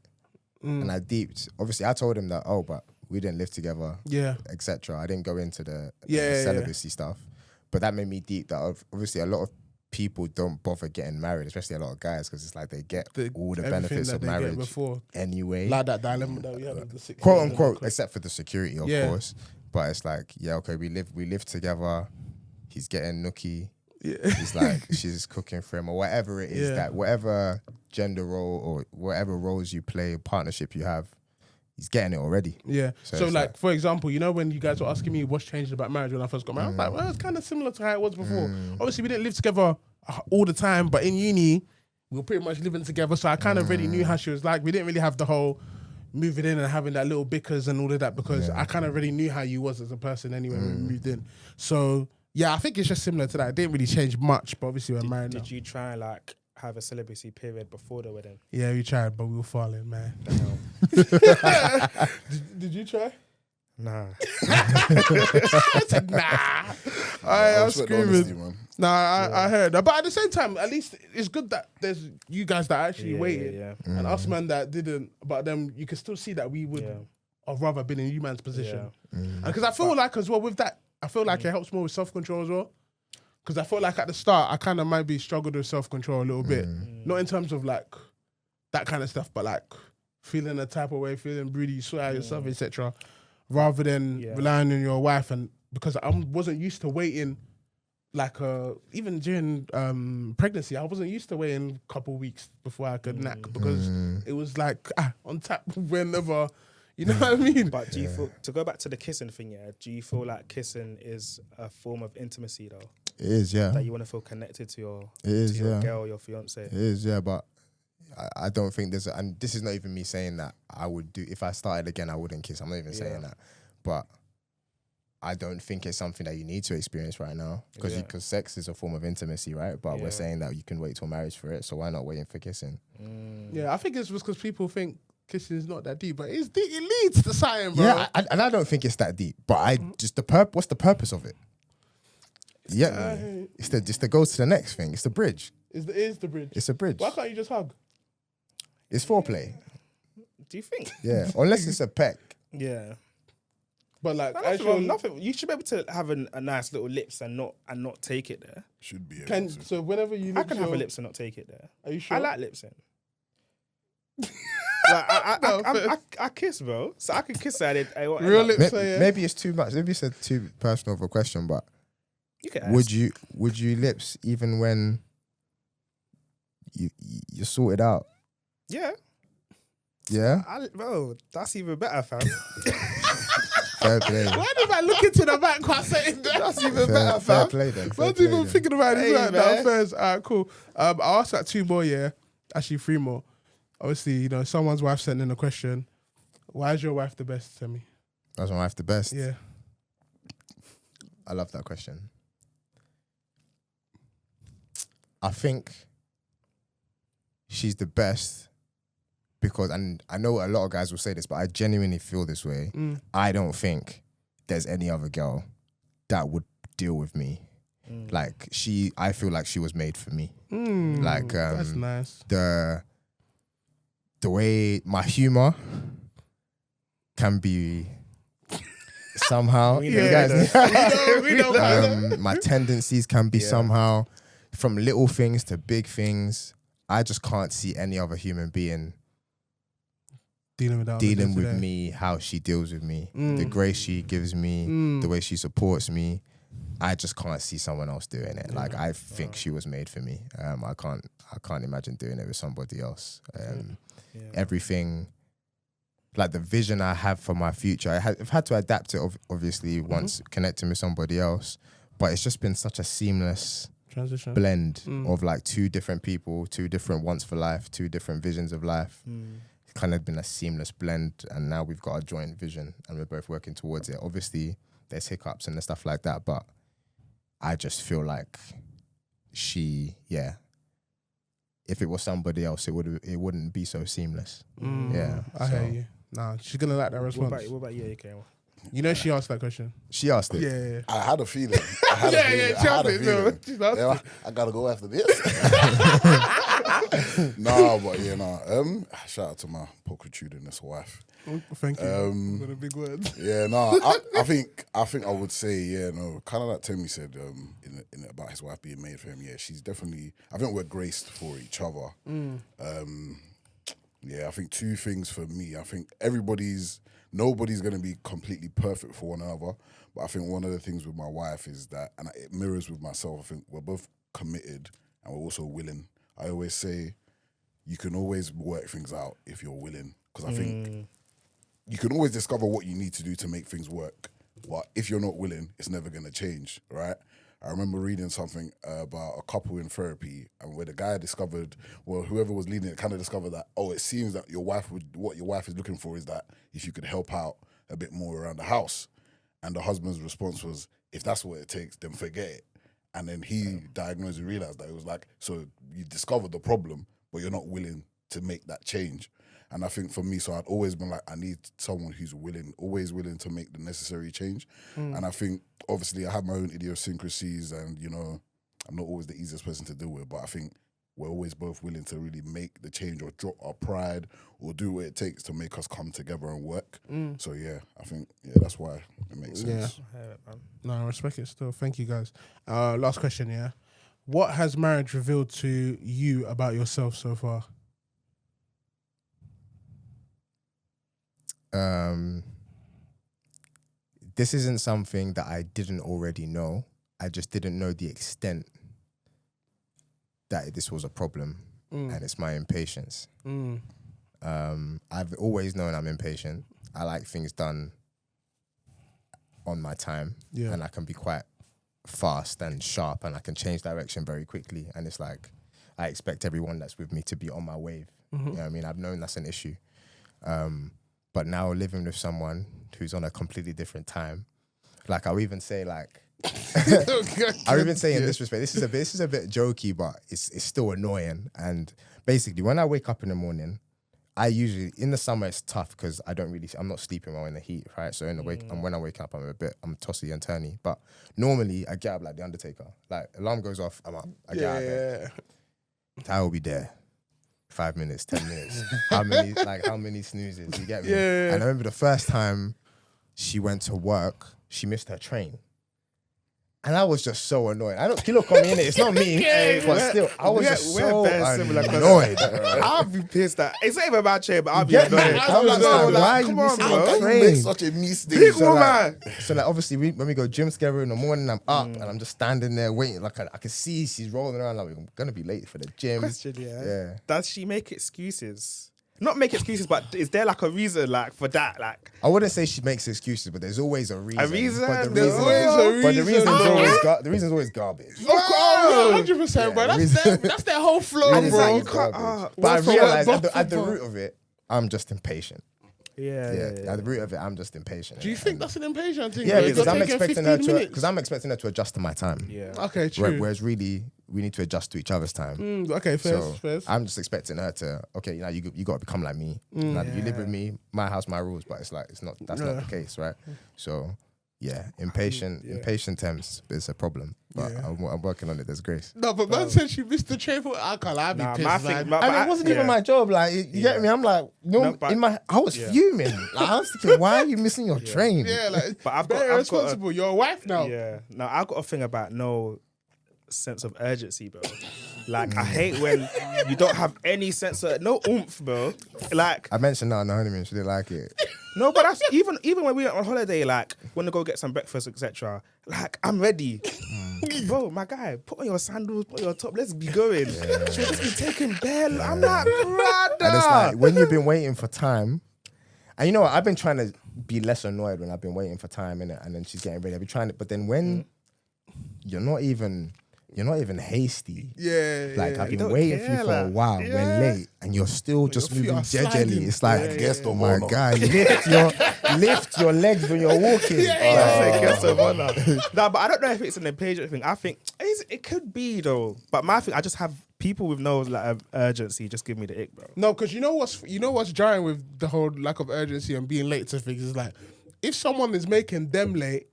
And I deeped. Obviously, I told him that. Oh, but we didn't live together. Yeah. Etc. I didn't go into the Yeah. celibacy stuff, but that made me deep. That obviously a lot of people don't bother getting married, especially a lot of guys, because it's like they get all the everything benefits that of they get marriage before. anyway. Like that dilemma that we had with the 6 Quote years unquote, and except for the security, of Yeah. course. But it's like, yeah, okay, we live together. He's getting nookie. Yeah. He's like, she's cooking for him, or whatever it is, Yeah. that whatever gender role or whatever roles you play, partnership you have, he's getting it already. Yeah. So So it's like, like- for example, you know, when you guys were asking me what's changed about marriage when I first got married, I was like, well, it's kind of similar to how it was before. Obviously, we didn't live together all the time, but in uni, we were pretty much living together. So I kind of already knew how she was like. We didn't really have the whole moving in and having that little bickers and all of that because I kind of already knew how you was as a person anyway when we moved in. So yeah, I think it's just similar to that. It didn't really change much, but obviously we're married now. Did you try and like have a celibacy period before the wedding? Yeah, we tried, but we were falling, man. Did you try? Nah. I said, nah. I was respect the honesty, screaming. man. Nah, I heard that. But at the same time, at least it's good that there's you guys that actually Yeah, waited yeah, and us man that didn't. But then you can still see that we would have rather been in you man's position. And because I feel like as well with that, I feel like it helps more with self-control as well. Because I feel like at the start, I kind of might be struggled with self-control a little bit. Not in terms of like that kind of stuff, but like feeling a type of way, feeling broody, swear at yourself, etc. Rather than relying on your wife. And because I wasn't used to waiting, like even during pregnancy, I wasn't used to waiting a couple weeks before I could knack because it was like on tap whenever, you know what I mean? But do you feel, to go back to the kissing thing, do you feel like kissing is a form of intimacy though? It is, yeah. That you want to feel connected to your, girl, your fiance? It is, yeah, but I don't think there's and this is not even me saying that I would do, if I started again, I wouldn't kiss. I'm not even saying that. But I don't think it's something that you need to experience right now because sex is a form of intimacy, right? But we're saying that you can wait till marriage for it, so why not waiting for kissing? Yeah, I think it's just because people think kissing is not that deep, but it's deep. It leads to something, bro. Yeah, and I don't think it's that deep, but I just what's the purpose of it? It's to go to the next thing. It's the bridge. It is the bridge. It's a bridge. Why can't you just hug? It's foreplay. Do you think? Yeah, unless it's a peck. Yeah. But like, Nothing. You should be able to have a nice little lips and not take it there. Should be able to. So whenever you I can have a lips and not take it there. Are you sure? I like lips in. Like, I kiss, bro. So I can kiss at it. Real lips. Maybe it's too much. Maybe it's too personal of a question, but You can ask. would you lips even when you're sorted out? Yeah. Yeah. Bro, that's even better, fam. Fair play. Why did I look into the back while saying that? That's even better, Fair fam. play then. Man's even thinking about it right now. man. First, alright, cool. I'll ask that 2 more, actually 3 more. Obviously, you know, someone's wife sent in a question. Why is your wife the best, Tell me? That's my wife the best. Yeah. I love that question. I think she's the best because, and I know a lot of guys will say this, but I genuinely feel this way. I don't think there's any other girl that would deal with me. Like I feel like she was made for me. Like that's nice. The way my humor can be somehow, We you know, guys, we know. my tendencies can be somehow, from little things to big things. I just can't see any other human being dealing with me how she deals with me, the grace she gives me, the way she supports me. I just can't see someone else doing it. Like I think she was made for me. I can't imagine doing it with somebody else. Everything, like the vision I have for my future, I've had to adapt it obviously once connecting with somebody else, but it's just been such a seamless transition blend of like 2 different people, 2 different wants for life, 2 different visions of life. It's kind of been a seamless blend, and now we've got a joint vision and we're both working towards it. Obviously there's hiccups and stuff like that, but I just feel like if it was somebody else, it wouldn't be so seamless. Yeah, I hear you. Nah, she's gonna like that response. What about you, Akin? You know she asked that question. She asked it. Yeah. I had a feeling. She asked it. No, she's asked it. I gotta go after this. Nah, but yeah, nah. Shout out to my pulchritudinous wife. Thank you. Got a big word. Yeah, no, I think I would say, yeah, no, kind of like Timmy said in about his wife being made for him. Yeah, she's definitely. I think we're graced for each other. Yeah, I think two things for me. I think nobody's gonna be completely perfect for one another, but I think one of the things with my wife is that, and it mirrors with myself. I think we're both committed and we're also willing. I always say you can always work things out if you're willing, because I think. You can always discover what you need to do to make things work. But if you're not willing, it's never going to change, right? I remember reading something about a couple in therapy, and where the guy discovered, well, whoever was leading it kind of discovered that, it seems that what your wife is looking for is that if you could help out a bit more around the house. And the husband's response was, if that's what it takes, then forget it. And then he diagnosed and realized that it was like, so you discovered the problem, but you're not willing to make that change. And I think for me, so I'd always been like, I need someone who's always willing to make the necessary change. And I think, obviously, I have my own idiosyncrasies and, I'm not always the easiest person to deal with, but I think we're always both willing to really make the change or drop our pride or do what it takes to make us come together and work. So, yeah, I think, that's why it makes sense. Yeah. No, I respect it still. Thank you, guys. Last question, yeah. What has marriage revealed to you about yourself so far? This isn't something that I didn't already know. I just didn't know the extent that this was a problem, and it's my impatience. I've always known I'm impatient. I like things done on my time, and I can be quite fast and sharp, and I can change direction very quickly. And it's like, I expect everyone that's with me to be on my wave. You know what I mean? I've known that's an issue. But now living with someone who's on a completely different time, like I'll even say I'll even say in this respect, this is a bit jokey, but it's still annoying. And basically, when I wake up in the morning, I usually, in the summer it's tough because I'm not sleeping well in the heat, right? So and when I wake up, I'm tossy and turny. But normally I get up like the Undertaker. Like alarm goes off, I'm up. I get out of bed. I will be there. 5 minutes, 10 minutes. How many snoozes? You get me? Yeah. And I remember the first time she went to work, she missed her train. And I was just so annoyed. I don't kilo come in it. It's not me, but still, I was just so annoyed. I'll be pissed at. It's not even about train, but I'll be Get me? annoyed. I was like, why are you come on, missing bro. your train? Make such a mistake. Big woman. So like obviously when we go gym together in the morning, I'm up and I'm just standing there waiting. Like I can see she's rolling around like I'm gonna be late for the gym. Question, Yeah. Does she make excuses? Not make excuses, but is there like a reason like for that? Like I wouldn't say she makes excuses, but there's always a reason. A reason? But There's always a reason. the reason's always garbage. Of course, 100%, bro. Yeah, That's their whole flow, And it's bro. like, you can't, but I realized at the root of it, I'm just impatient. yeah. At the root of it, I'm just impatient. Do you think that's an impatient thing? Yeah, bro? because You're I'm taking expecting 15 minutes. I'm expecting her to adjust to my time. Yeah. Okay, true. Whereas really, we need to adjust to each other's time. Okay, fair. So I'm just expecting her to, now you got to become like me. Like, you live with me, my house, my rules. But it's like that's not the case, right? So impatient temps is a problem. But I'm working on it. There's grace. No, but man said she missed the train for alcohol. I'd be pissed, man. And it wasn't even my job. Like, you get me? I'm like, I was fuming. Like, I was thinking, why are you missing your train? Yeah, like, But I've very got responsible. You're a wife now. Yeah. Now I've got a thing about no sense of urgency, bro. Like I hate when you don't have any sense of no oomph, bro. Like I mentioned that on the honeymoon. She didn't like it. no, but that's even when we went on holiday, like when to go get some breakfast, etc. Like I'm ready, bro. My guy, put on your sandals, put on your top. Let's be going. She'll just be taking bare. I'm like, brother. And it's like when you've been waiting for time, and you know what? I've been trying to be less annoyed when I've been waiting for time, innit? And then she's getting ready. I've been trying to, but then when you're not even hasty. Yeah, like I've been don't waiting care, for you for a like, while. yeah. We're late, and you're still just Your feet moving are sliding. gingerly. It's like, Guest of my honor. guy, lift your legs when you're walking. That's a guest of honor. Nah, but I don't know if it's an impatient thing. I think it could be though. But my thing, I just have people with no like urgency just give me the ick, bro. No, because you know what's jarring with the whole lack of urgency and being late to things is like if someone is making them late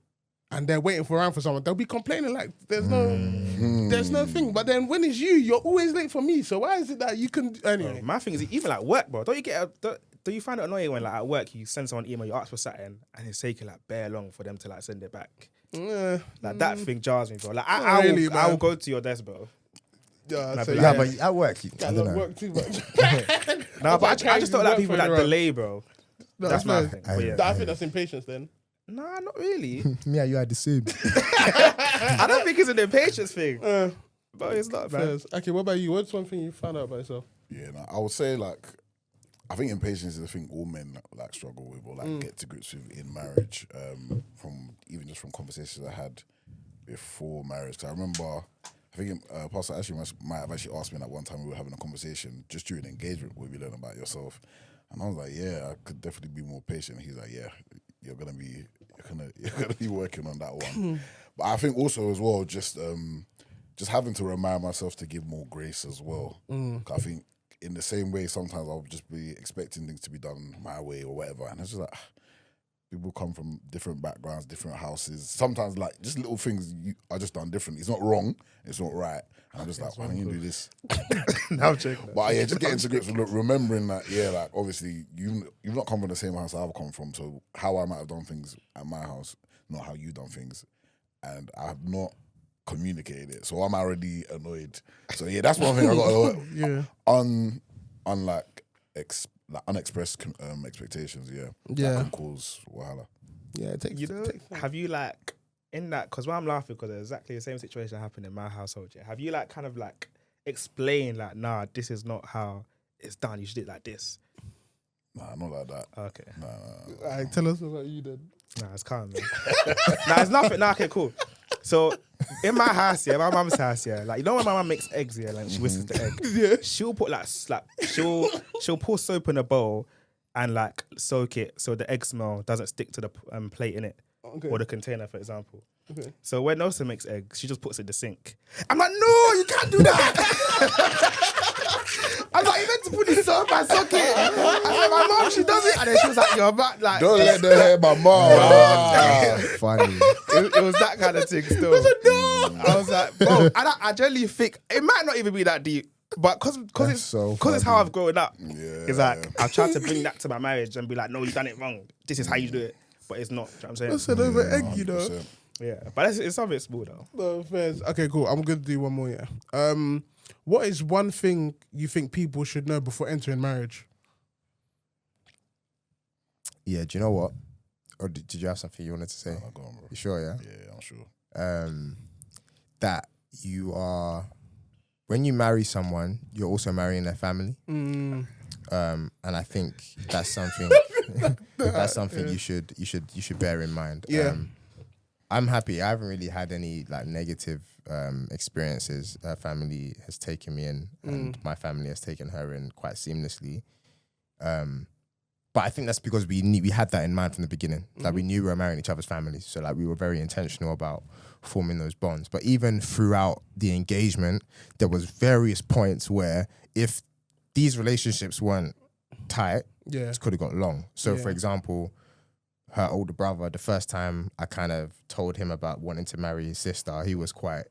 and they're waiting around for someone, they'll be complaining like there's no thing. But then when it's you're always late for me. So why is it that you can anyway? My thing is even like work, bro. Don't you find it annoying when like at work you send someone an email, you ask for something, and it's taking like bare long for them to like send it back? Like that thing jars me, bro. Like I will go to your desk, bro. Yeah, but at work, I don't know. work too much. No, but I just don't like people that delay, bro. No, That's my fair. thing. But yeah. I think that's impatience then. Nah, not really. Me and you are the same. I don't think it's an impatience thing. But it's not, man. Okay, what about you? What's one thing you found out about yourself? Yeah, no, I would say like, I think impatience is a thing all men like struggle with or like get to grips with in marriage. From from conversations I had before marriage. 'Cause I remember, I think Pastor Ashley might have actually asked me that one time we were having a conversation just during engagement where we learn about yourself, and I was like, yeah, I could definitely be more patient. He's like, yeah, you're gonna be working on that one. But I think also as well, just having to remind myself to give more grace as well. 'Cause I think in the same way, sometimes I'll just be expecting things to be done my way or whatever, and it's just like people come from different backgrounds, different houses. Sometimes like just little things are just done different. It's not wrong, it's not right, and I'm just like, why don't you do this? Now I'm checking. But yeah, just getting to grips with remembering that, yeah, like obviously you've not come from the same house I've come from, so how I might have done things at my house, not how you done things, and I have not communicated it, so I'm already annoyed. So yeah, that's one thing I got unexpressed expectations. That can cause wahala. Yeah, it takes. Have you like in that? Because why I'm laughing because exactly the same situation happened in my household. Yeah, have you like kind of like explained like, nah, this is not how it's done. You should do it like this. Nah, not like that. Okay. Nah. Alright, tell us about you then. Nah, it's calm, man. Nah, it's nothing. Nah, okay, cool. So in my house, yeah, my mum's house, yeah, like you know when my mum makes eggs, yeah, like she whisks the egg, she'll put like she'll pour soap in a bowl and like soak it so the egg smell doesn't stick to the plate in it or the container, for example. Okay. So when Nelson makes eggs, she just puts it in the sink. I'm like, no, you can't do that. I'm like, you meant to put this soap and soak it. I said, my mom, she does it, and then she was like, you're back, like, don't let them hear my mom. Funny. It was that kind of thing still. I was like, bro, I generally think it might not even be that deep, but because it's how I've grown up. Yeah, it's like I've tried to bring that to my marriage and be like, no, you done it wrong. This is how you do it, but it's not. You know what I'm saying? That's an over egg, you know. Yeah, but it's something small though. No offense. Okay, cool. I'm gonna do one more. Yeah. What is one thing you think people should know before entering marriage? Yeah, do you know what? Or did you have something you wanted to say? No, go on, bro. You sure? Yeah. Yeah, I'm sure. That you are, when you marry someone, you're also marrying their family. And I think that's something you should bear in mind. Yeah. I'm happy. I haven't really had any like negative experiences. Her family has taken me in, and my family has taken her in quite seamlessly. But I think that's because we had that in mind from the beginning. Like we knew we were marrying each other's families, so like we were very intentional about forming those bonds. But even throughout the engagement, there was various points where if these relationships weren't tight, it could have got long. So for example, her older brother, the first time I kind of told him about wanting to marry his sister, he was quite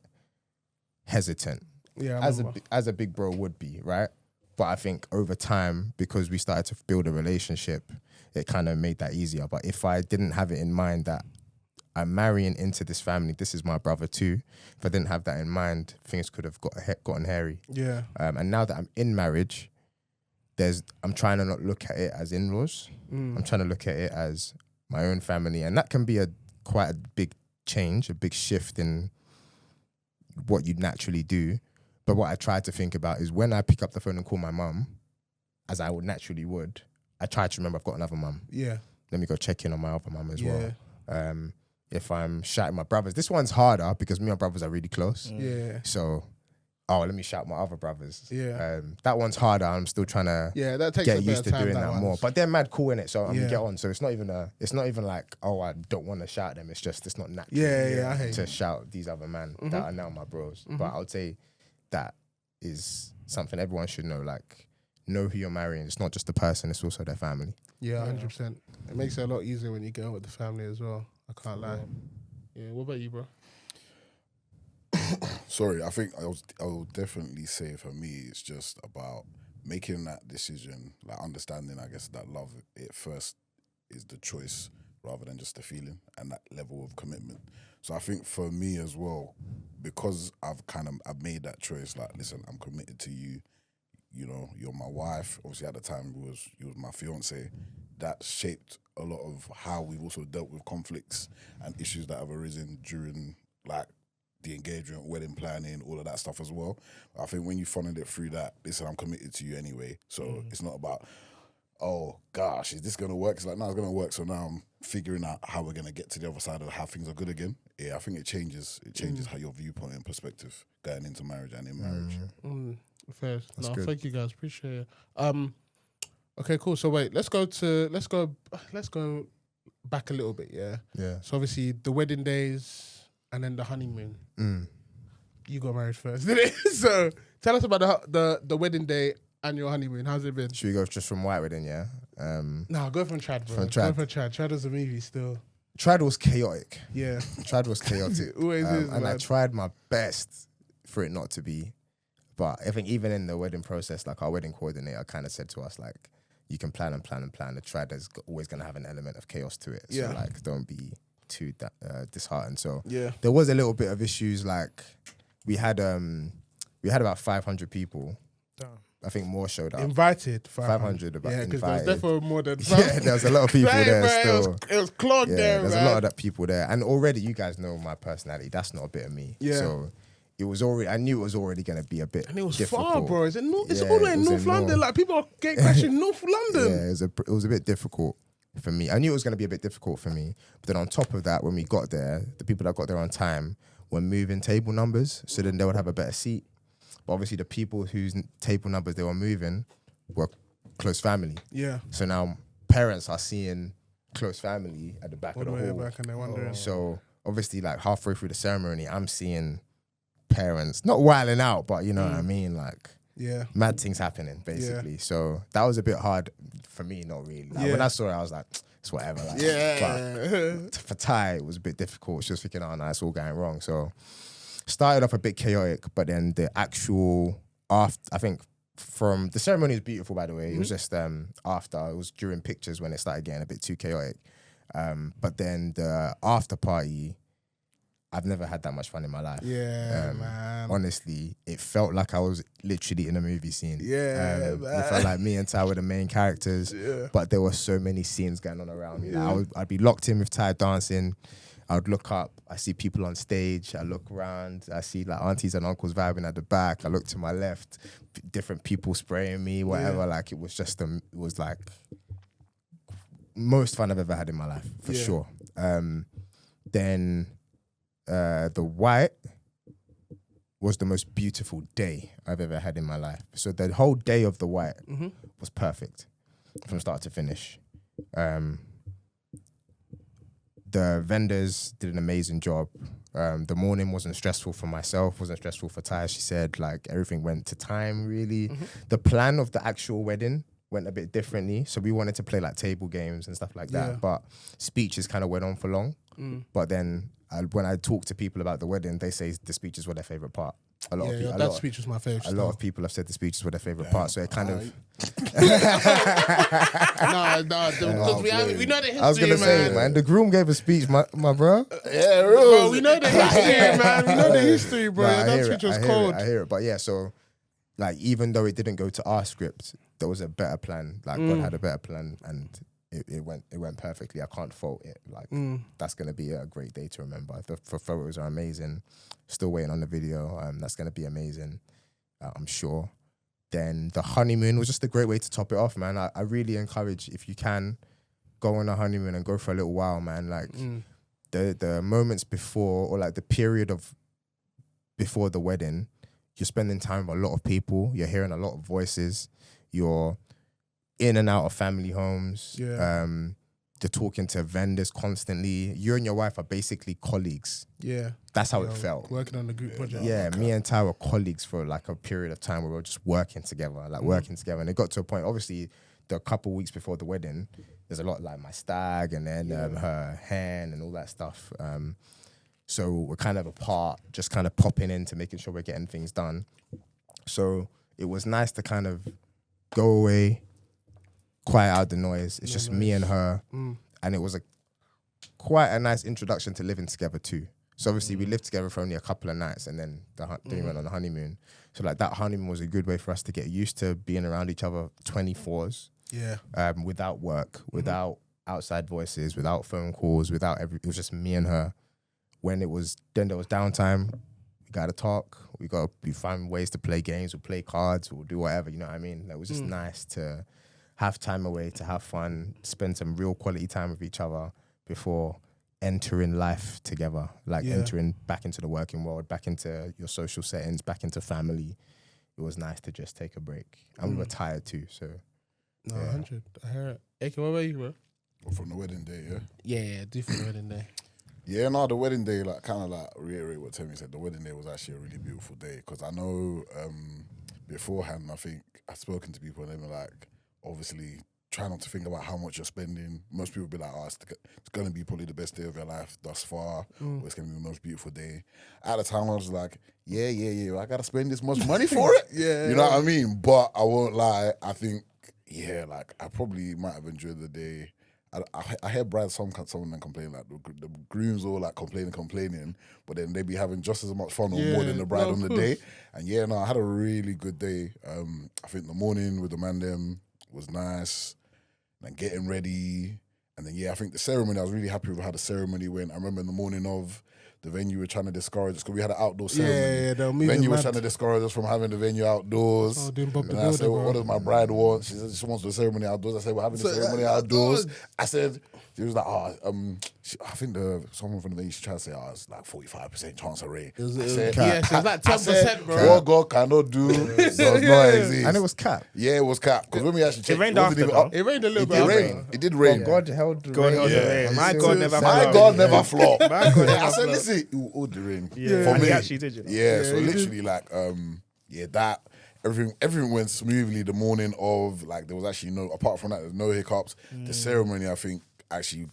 hesitant. Yeah, as a big bro would be, right? But I think over time, because we started to build a relationship, it kind of made that easier. But if I didn't have it in mind that I'm marrying into this family, this is my brother too, if I didn't have that in mind, things could have gotten hairy. Yeah. And now that I'm in marriage, I'm trying to not look at it as in-laws. I'm trying to look at it as my own family. And that can be quite a big change, a big shift in what you'd naturally do. But what I try to think about is when I pick up the phone and call my mum, as I would naturally would, I try to remember I've got another mum. Yeah. Let me go check in on my other mum as well. If I'm shouting my brothers, this one's harder because me and my brothers are really close. Yeah. So, let me shout my other brothers. Yeah. That one's harder. I'm still trying to that takes get used to doing that more. But they're mad cool in it, so I'm gonna get on. So it's not even like, I don't want to shout them. It's just it's not natural. To shout these other men that are now my bros. But I would say that is something everyone should know. Like, know who you're marrying. It's not just the person; it's also their family. Yeah, 100%. It makes it a lot easier when you go with the family as well. I can't lie. Yeah. What about you, bro? Sorry, I think I will definitely say for me, it's just about making that decision, like understanding, I guess, that love at first is the choice rather than just the feeling and that level of commitment. So I think for me as well, because I've made that choice, like, listen, I'm committed to you. You know, you're my wife. Obviously, at the time, you was my fiance. That shaped a lot of how we've also dealt with conflicts and issues that have arisen during, like, the engagement, wedding planning, all of that stuff as well. I think when you funneled it through that, listen, I'm committed to you anyway. So it's not about, oh gosh, is this gonna work? It's like, no, it's gonna work. So now I'm figuring out how we're gonna get to the other side of how things are good again. Yeah, I think it changes. It changes how your viewpoint and perspective going into marriage and in marriage. Fair. No, good. thank you guys. Appreciate it. Okay, cool. So wait, let's go back a little bit. Yeah. Yeah. So obviously the wedding days and then the honeymoon. You got married first, didn't it? So tell us about the wedding day and your honeymoon. How's it been? Should we go just from white wedding? Yeah. No, go from Chad, bro. From Go Chad. from Chad. Chad was a movie still. Trad was chaotic. Yeah. Trad was chaotic. Always is, and I man. tried my best for it not to be. But I think even in the wedding process, like our wedding coordinator kind of said to us, like, you can plan and plan and plan. The Trad is always going to have an element of chaos to it. Yeah. So, like, don't be too disheartened. So Yeah. there was a little bit of issues. Like, we had about 500 people. Damn. I think more showed up. Invited 500 about Yeah, because there was invited. definitely more than Yeah, there was a lot of people Right, there bro, still. It was clogged Yeah, there, there's man. a lot of that people there, and already you guys know my personality. That's not a bit of me. Yeah. So it was already. I knew it was already going to be a bit. And it was difficult. far, bro. It's Yeah, all the way it in was North in London. North. Like, people are getting crashed in North London. Yeah, it was a bit difficult for me. I knew it was going to be a bit difficult for me. But then on top of that, when we got there, the people that got there on time were moving table numbers, so then they would have a better seat. But obviously, the people whose table numbers they were moving were close family. Yeah. So now parents are seeing close family at the back All of the the way hall. back and they're wondering. So obviously, like halfway through the ceremony, I'm seeing parents not wilding out, but you know what I mean, like Yeah. mad things happening basically. So that was a bit hard for me, not really. Like, Yeah. when I saw it, I was like, it's whatever. Like, Yeah. But for Ty, it was a bit difficult. She was thinking, oh no, it's all going wrong. So started off a bit chaotic, but then the actual after, I think. From the ceremony is beautiful, by the way. It was just after. It was during pictures when it started getting a bit too chaotic. But then the after party, I've never had that much fun in my life. Yeah, man. Honestly, it felt like I was literally in a movie scene. Yeah, man. It felt like me and Ty were the main characters. Yeah. But there were so many scenes going on around me. Like, I'd be locked in with Ty dancing. I would look up, I see people on stage, I look around, I see like aunties and uncles vibing at the back, I look to my left, different people spraying me, whatever. Yeah. Like it was just, it was like most fun I've ever had in my life, for sure. Then the white was the most beautiful day I've ever had in my life. So the whole day of the white was perfect from start to finish. The vendors did an amazing job. The morning wasn't stressful for myself, wasn't stressful for Ty. She said like everything went to time really. The plan of the actual wedding went a bit differently. So we wanted to play like table games and stuff like that. Yeah. But speeches kind of went on for long. But then when I talk to people about the wedding, they say the speeches were their favorite part. A lot of people. That speech was my favorite. A lot of people have said the speeches were their favorite part. So it kind of. because we know the history, I was gonna say, man, the groom gave a speech, my bro. Yeah, Bro, we know the history, man. We know the history, bro. Nah, I That hear speech it, was I hear cold. it, I hear it. But yeah, so like even though it didn't go to our script, there was a better plan. Like God had a better plan, and it went perfectly. I can't fault it. Like that's gonna be a great day to remember. The photos are amazing. Still waiting on the video. That's gonna be amazing. I'm sure. Then the honeymoon was just a great way to top it off, man. I really encourage, if you can, go on a honeymoon and go for a little while, man. Like the moments before, or like the period of before the wedding, you're spending time with a lot of people. You're hearing a lot of voices. You're in and out of family homes. Yeah. You're talking to vendors constantly. You and your wife are basically colleagues. Yeah. That's how You it know, felt. Working on the group project. Yeah, me and Ty were colleagues for like a period of time where we were just working together, And it got to a point, obviously, the couple weeks before the wedding, there's a lot like my stag and then her hen and all that stuff. So we're kind of apart, just kind of popping into making sure we're getting things done. So it was nice to kind of go away, quiet out the noise. It's just me and her. And it was quite a nice introduction to living together too. So obviously we lived together for only a couple of nights and then we went on the honeymoon. So like that honeymoon was a good way for us to get used to being around each other 24s. Yeah. Without work, without outside voices, without phone calls, it was just me and her. When there was downtime, we gotta talk. We find ways to play games, we'll play cards, we'll do whatever, you know what I mean? It was just nice to have time away, to have fun, spend some real quality time with each other before entering life together, like entering back into the working world, back into your social settings, back into family. It was nice to just take a break. And we were tired too, so. No, 100. I hear it. Akin, what about you, bro? From the wedding day, yeah? Yeah, do for the wedding day. Yeah, no, the wedding day, like, kind of like reiterate what Temi said. The wedding day was actually a really beautiful day because I know beforehand, I think I've spoken to people and they were like, obviously, try not to think about how much you're spending. Most people be like, oh, it's going to be probably the best day of your life thus far, or it's going to be the most beautiful day. At the time, I was like, yeah, I got to spend this much money for it. You know what I mean? But I won't lie, I think, like, I probably might have enjoyed the day. I hear brides, some of them complain, like the grooms all like complaining, but then they be having just as much fun or more than the bride on the day. And I had a really good day. I think the morning with the man them was nice, and getting ready, and then I think the ceremony, I was really happy with how the ceremony went. I remember in the morning of the venue were trying to discourage us because we had an outdoor ceremony. The venue was trying to discourage us from having the venue outdoors. Oh, doing Bob the And I Builder, said, bro. what does my bride want? She said she wants the ceremony outdoors. I said, we're having the ceremony outdoors. I said, she was like, I think someone from the venue, she tried to say, it's like 45% chance of rain. It was said, like 10%, bro. What God cannot do does not exist. And it was cap. Yeah, it was cap. Because when we actually checked, It rained wasn't after, even though. up. It rained a little It bit. did after. rain. It did rain. God held the God rain. held the rain. My God never My flopped. God never flopped. My God I never said, flopped. listen, it will all the rain. Yeah, For and me. he actually did, you know. Yeah, so literally like, that, everything went smoothly the morning of, like, there was actually apart from that, there's no hiccups. The ceremony, I think, actually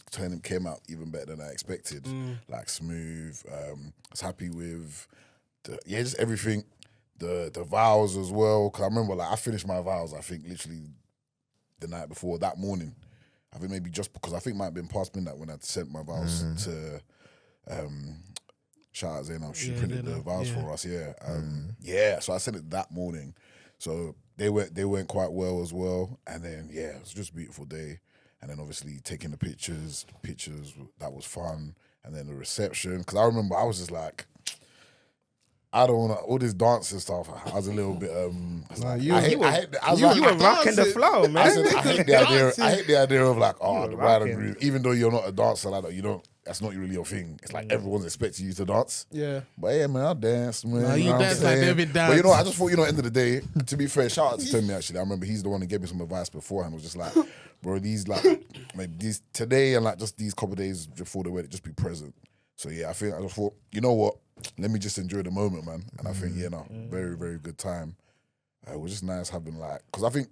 came out even better than I expected. Like, smooth. I was happy with, just everything. The vows as well, because I remember, like, I finished my vows, I think, literally the night before, that morning. I think maybe just because I think it might have been past midnight when I sent my vows to shout out Zainab, she printed the vows for us, so I sent it that morning. So they went quite well as well. And then it was just a beautiful day. And then obviously taking the pictures, that was fun. And then the reception, because I remember I was just like, I don't want to, all this dancing stuff. I was a little bit. You were rocking the flow, man. I hate the idea of like, were the bride rocking. and groom. Even though you're not a dancer, like that, you don't. That's not really your thing. It's like everyone's expecting you to dance. Yeah. But yeah, man, I dance, man. Nah, you know what I'm dance like saying? David But you know, dance. I just thought, end of the day, to be fair, shout out to Tony actually. I remember he's the one who gave me some advice beforehand. It was just like, bro, these like, maybe these today and like just these couple of days before the wedding, just be present. So I think I just thought, you know what? Let me just enjoy the moment, man. And I think, very, very good time. It was just nice having like, because I think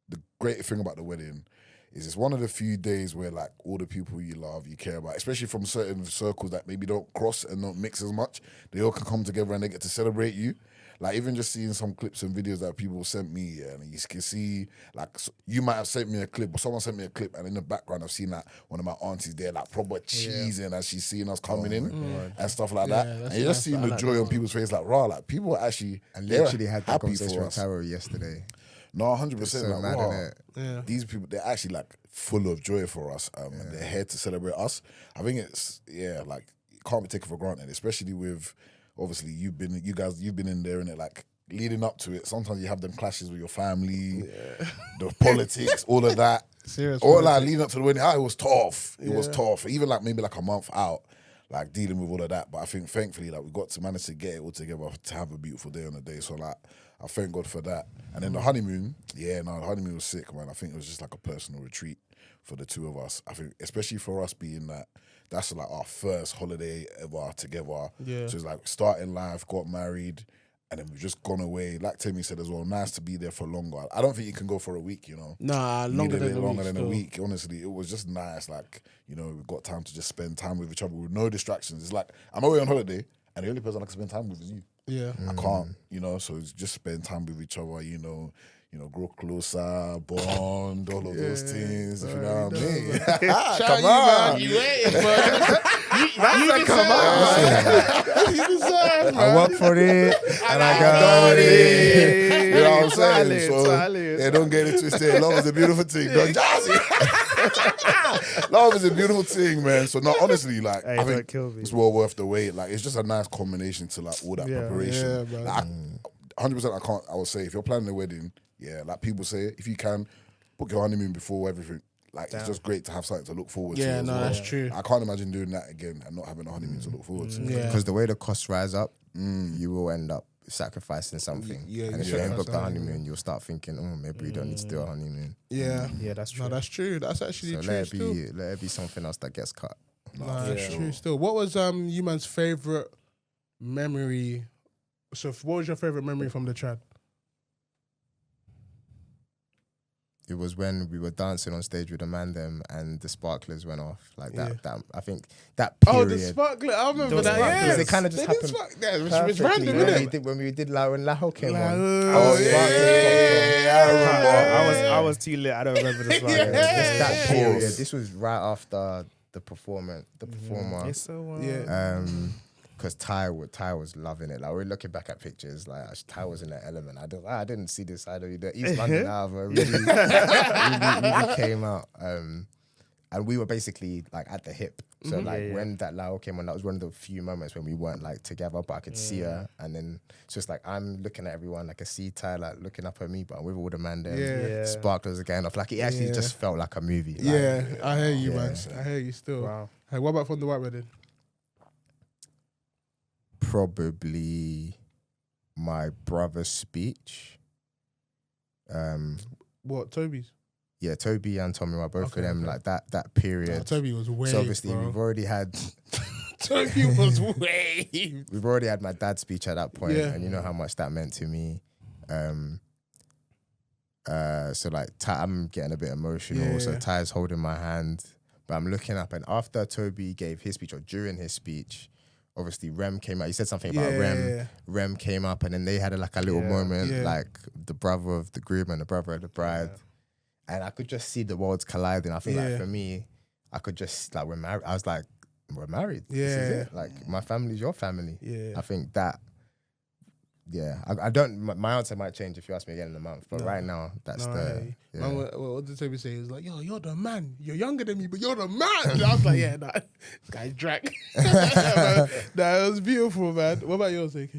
the great thing about the wedding is it's one of the few days where like all the people you love, you care about, especially from certain circles that maybe don't cross and don't mix as much, they all can come together and they get to celebrate you. Like even just seeing some clips and videos that people sent me, and you can see like you might have sent me a clip or someone sent me a clip, and in the background I've seen like one of my aunties there like proper cheesing as she's seeing us coming in and stuff like that. And that's you just nice. seeing I the like joy that on people's face, like raw, like people are actually And they're literally had that happy conversation for with us. Taro yesterday. No, 100%. It's so like, mad, raw. innit? Yeah. These people, they're actually like full of joy for us, and they're here to celebrate us. I think it's like it can't be taken for granted, especially with obviously you've been in there and it like leading up to it. Sometimes you have them clashes with your family, the politics, all of that. Serious Or like politics. leading up to the wedding, it was tough. It was tough. Even like maybe like a month out, like dealing with all of that. But I think thankfully like we got to manage to get it all together to have a beautiful day on the day. So like I thank God for that. And then the honeymoon, the honeymoon was sick, man. I think it was just like a personal retreat for the two of us. I think especially for us being that's like our first holiday ever together. Yeah. So it's like starting life, got married, and then we've just gone away. Like Timmy said as well, nice to be there for longer. I don't think you can go for a week, you know. Nah, You longer needed than it a longer week. than still. a week. Honestly, it was just nice. Like, you know, we've got time to just spend time with each other with no distractions. It's like I'm away on holiday, and the only person I can spend time with is you. Yeah. I can't, you know. So it's just spend time with each other, you know, grow closer, bond, all of those things. If you know what I mean. Shout Come you, on, man. You waiting, bro. You come on. You deserve, man. I work for it and I got it. You know what I'm saying? So Solid. yeah, don't get it twisted. Love is a beautiful thing. Don't jazzy. Love is a beautiful thing, man. So no, honestly, like Hey, I don't think kill me. it's well worth the wait. Like it's just a nice combination to like all that Yeah. preparation. Yeah, man. Like, 100%. I would say if you're planning a wedding, yeah, like people say, if you can book your honeymoon before everything. Like it's just great to have something to look forward to. Yeah, as no, well. that's true. I can't imagine doing that again and not having a honeymoon to look forward to. Yeah. Because the way the costs rise up, you will end up sacrificing something. Yeah, and you if you ain't sacrifice booked the something, honeymoon, you'll start thinking, oh, maybe we don't need to do a honeymoon. Yeah. Yeah, that's true. No, that's true. That's actually So true. let it be something else that gets cut. Nah, that's sure. true. Still, what was you man's favorite memory? So, what was your favorite memory from the trad? It was when we were dancing on stage with the man them and the sparklers went off like that. Yeah. That I think that period. Oh, the sparkler! I remember Those that. sparklers, Yeah, they kinda just happened Yeah, which was perfectly random, when innit? when we did when Laho came on. Oh, yeah, I remember. I was too lit. I don't remember this one. Yeah. Just that Yeah. period. This was right after the performer. It's so Yeah. Because Ty was loving it. Like we're looking back at pictures, like Ty was in that element. I didn't see this side of you. The East London album really came out, and we were basically like at the hip. So like when that Lao came on, that was one of the few moments when we weren't like together, but I could see her, and then it's just like I'm looking at everyone, like I see Ty like looking up at me, but I'm with all the man there, Yeah. sparklers again off. Like it actually just felt like a movie. Like, Yeah, I hear you, Yeah. man. I hear you still. Wow. Hey, what about from the white wedding? probably my brother's speech. What, Toby's? Yeah, Toby and Tommy, both Okay, of them, okay. like that period. Nah, Toby was way. So obviously bro. we've already had Toby was way. we've already had my dad's speech at that point, Yeah. and you know how much that meant to me. So like I'm getting a bit emotional. Yeah. So Ty's holding my hand, but I'm looking up, and after Toby gave his speech or during his speech, obviously Rem came out. He said something about Rem. Yeah. Rem came up, and then they had a little moment, Yeah. like the brother of the groom and the brother of the bride, and I could just see the worlds colliding. I think like for me, I could just like we're married. I was like, we're married. This is Yeah. it. Like my family's your family. Yeah. I think that. Yeah, I don't. My answer might change if you ask me again in a month, but right now that's No, I hear you. yeah. Man, what did Toby say? He was like, yo, you're the man. You're younger than me, but you're the man. And I was like, yeah, nah, this guy's drag. Nah, it was beautiful, man. What about yours, AK?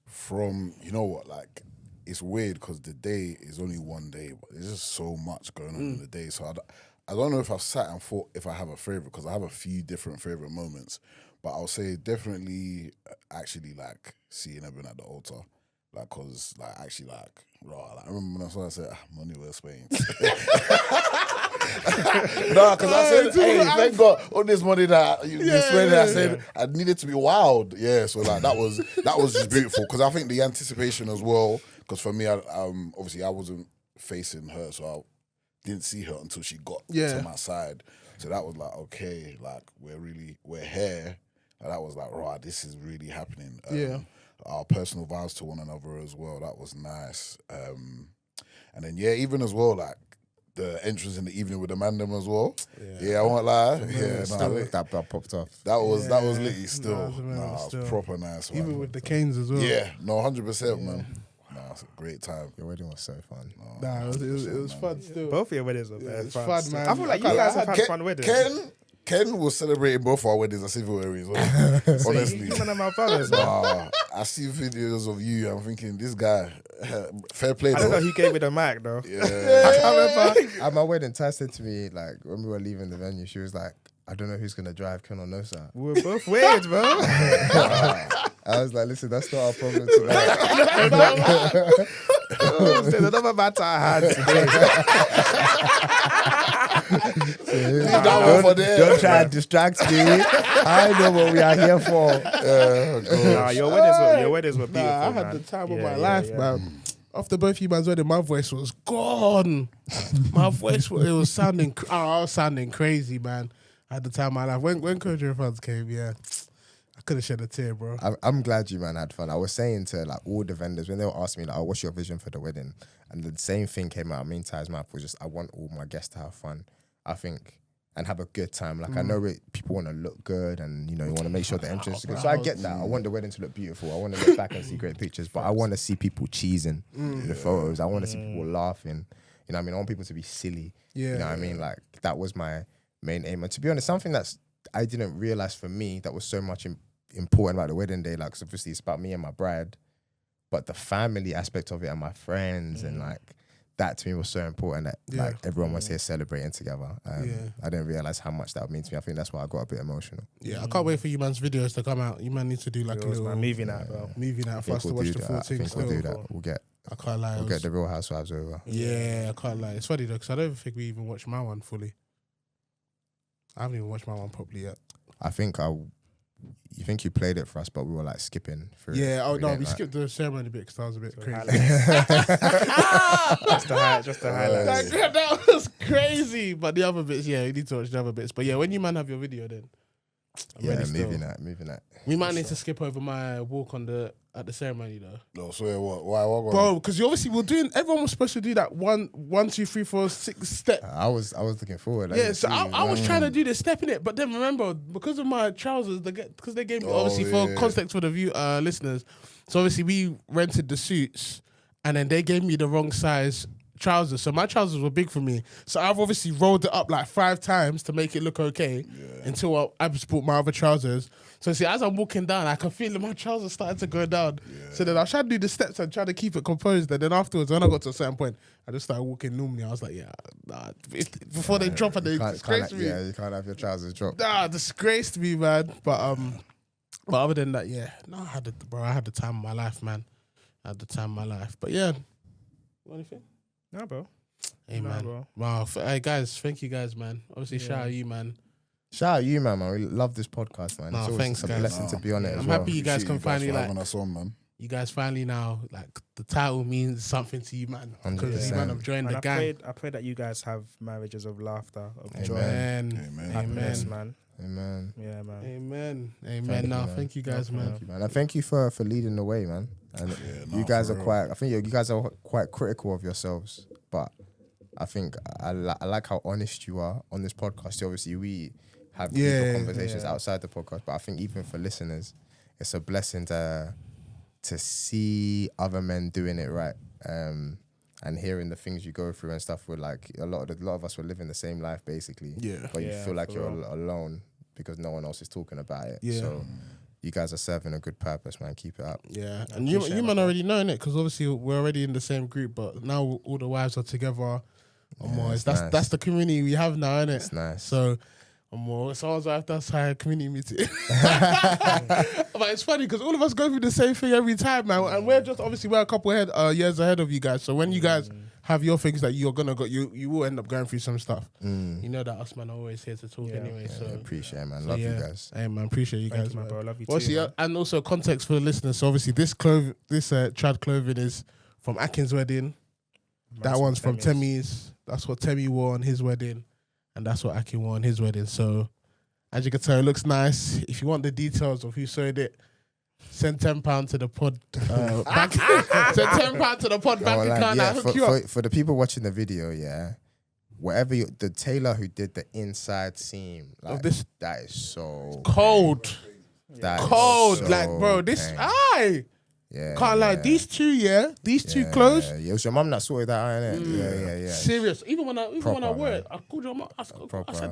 From, you know what, like, it's weird because the day is only one day, but there's just so much going on in the day. So I don't know if I've sat and thought if I have a favorite, because I have a few different favorite moments. But I'll say definitely actually like seeing everyone at the altar. Like, cause like actually like, raw. Like, I remember when I saw, I said, money well spent. No, because I said, hey, thank God, all this money that you spent, I said I needed to be wild. Yeah, so like that was just beautiful. Because I think the anticipation as well. Because for me, obviously I wasn't facing her, so I didn't see her until she got to my side. So that was like, okay, like we're here. And that was like, right, this is really happening. Our personal vows to one another as well. That was nice. And then even as well, like the entrance in the evening with the mandem as well. Yeah, I won't lie. That popped off. That was litty still. Nah, It was proper nice. Even man. with the canes as well. Yeah, no, 100%, man. Nah, it's a great time. Your wedding was so fun. Nah, it was fun still. Both of your weddings were it's fun. fun, man. I feel like you guys have had fun weddings. Ken was celebrating both our weddings as if we were his own. Honestly. You one of my brothers, man. I see videos of you. I'm thinking, this guy, fair play. I don't though. know who gave me the mic though. Yeah. I can't remember. At my wedding, Ty said to me, like, when we were leaving the venue, she was like, I don't know who's going to drive Ken or Nosa. We were both weird, bro. I was like, listen, that's not our problem tonight. There's another matter I had today. that one for there. Don't try and distract me. I know what we are here for. Nah, your weddings were beautiful. Nah, I had the time of my life, man. After both you man's wedding, my voice was gone. My voice, it was sounding, I was sounding crazy, man. I had the time of my life. When Kojo Funds came, I could have shed a tear, bro. I'm glad you, man, had fun. I was saying to like all the vendors when they were asking me like, "Oh, what's your vision for the wedding?" and the same thing came out of Meantime's mouth was just, I want all my guests to have fun. I think. And have a good time. Like I know people want to look good, and you want to make sure the entrance is good. So I get that. I want the wedding to look beautiful. I want to look back and see great pictures, but I want to see people cheesing in the photos. I want to see people laughing. I mean, I want people to be silly. Yeah. You know what I mean? Like that was my main aim. And to be honest, something that's I didn't realize for me that was so much important about the wedding day. Like, 'cause obviously it's about me and my bride, but the family aspect of it and my friends and like. That to me was so important that like everyone was here celebrating together. I didn't realize how much that would mean to me. I think that's why I got a bit emotional. Yeah, I can't wait for you man's videos to come out. You man need to do like a little movie night, bro. Movie night for us to watch the full I thing. think we'll do that. I can't lie. We'll get the Real Housewives over. Yeah, I can't lie. It's funny though, because I don't think we even watched my one fully. I haven't even watched my one properly yet. I think you think you played it for us, but we were like skipping through. Yeah, it. We skipped the ceremony bit because that was a bit crazy. Just the highlights. That was crazy. But the other bits, you need to watch the other bits. But yeah, when you man have your video, then I'm ready still. moving that. We might need to skip over my walk at the ceremony though. No, so what? Bro, because you obviously were doing. Everyone was supposed to do that 1, 2, 3, 4, 6 step. I was looking forward. So I was trying to do the step in it, but then remember because of my trousers, because they gave me obviously for context for the listeners. So obviously we rented the suits, and then they gave me the wrong size trousers. So my trousers were big for me. So I've obviously rolled it up like 5 times to make it look okay until I just bought my other trousers. So see, as I'm walking down, I can feel that my trousers starting to go down. Yeah. So then I was trying to do the steps and try to keep it composed. And then afterwards, when I got to a certain point, I just started walking normally. I was like, before they drop and they disgrace me. Yeah, you can't have your trousers drop. Disgraced me, man. But other than that, I had the time of my life, man. I had the time of my life. But yeah, what anything? Nah, bro. Hey, man. Bro. Wow. Hey, guys, thank you guys, man. Obviously, shout out you, man. Shout out you, man. We love this podcast, man. It's thanks, a guys. blessing to be on it. I'm happy you guys can finally having us on, man. You guys finally now the title means something to you, man. Because you man have joined the gang. I pray that you guys have marriages of laughter, of joy, happiness, man. Amen. Yeah, man. Amen. Thank you guys, man. Thank you, man. And thank you for leading the way, man. And you guys are quite. I think you guys are quite critical of yourselves, but I think I like how honest you are on this podcast. Obviously, we have deeper conversations outside the podcast, but I think even for listeners, it's a blessing to see other men doing it right, and hearing the things you go through and stuff. With like a lot of us were living the same life basically, but you feel like you're alone because no one else is talking about it. So you guys are serving a good purpose, man. Keep it up. Yeah, and you man already knowing it because obviously we're already in the same group, but now all the wives are together. That's the community we have now, isn't it? It's nice. So. Someone's like, that's how a community meeting. But it's funny because all of us go through the same thing every time, man. And we're a couple years ahead of you guys. So when you guys have your things that you're gonna go, you will end up going through some stuff. You know that us man are always here to talk anyway. So appreciate it, man. Love you guys. Hey man, appreciate you guys, man. Bro. Love you too. And also context for the listeners. So obviously this trad clothing is from Akin's wedding. That one's from Temmie's. That's what Temmie wore on his wedding. And that's what Akin wore on his wedding. So, as you can tell, it looks nice. If you want the details of who sewed it, send £10 to the pod. Send £10 to the pod bank account. I'll hook you up. For the people watching the video, whatever the tailor who did the inside seam of this, that is so cold. Cold, so like bro, this Yeah, can't lie. These two clothes. Yeah, it was your mum that sorted that out, innit? Yeah. Serious. Even when I wore it, I called your mum. I said,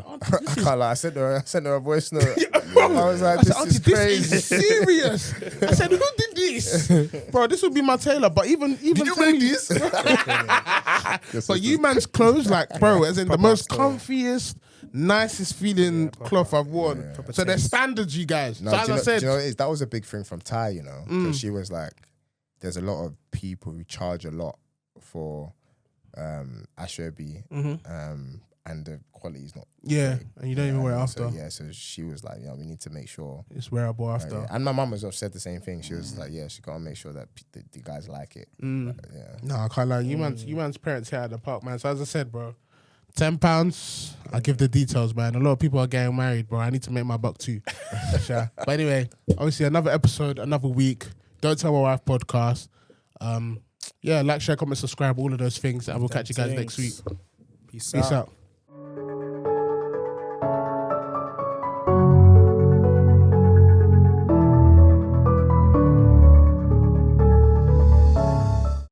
Auntie, I can't lie. I sent her a voice note. I was like, this is crazy. This is serious. I said, who did this? Bro, this would be my tailor. But even did you make this? But you man's clothes, like, bro, as in the most comfiest, nicest feeling cloth I've worn. So there's standards, you guys. No, so as I said, do you know what it is? That was a big thing from Ty, you know, because she was like, there's a lot of people who charge a lot for Ashwebi. and the quality's not. Yeah, great. and you don't even wear it after. So she was like, we need to make sure It's wearable after. yeah. And my mum has said the same thing. She was like, she gotta make sure that the guys like it. But, yeah. No, I can't lie. You man's parents here at the park, man. So as I said, bro, £10. I give the details, man. A lot of people are getting married, bro. I need to make my buck too. Sure. But anyway, obviously another episode, another week. Don't Tell My Wife podcast. Like, share, comment, subscribe, all of those things, and we'll catch you guys next week. Peace Peace out.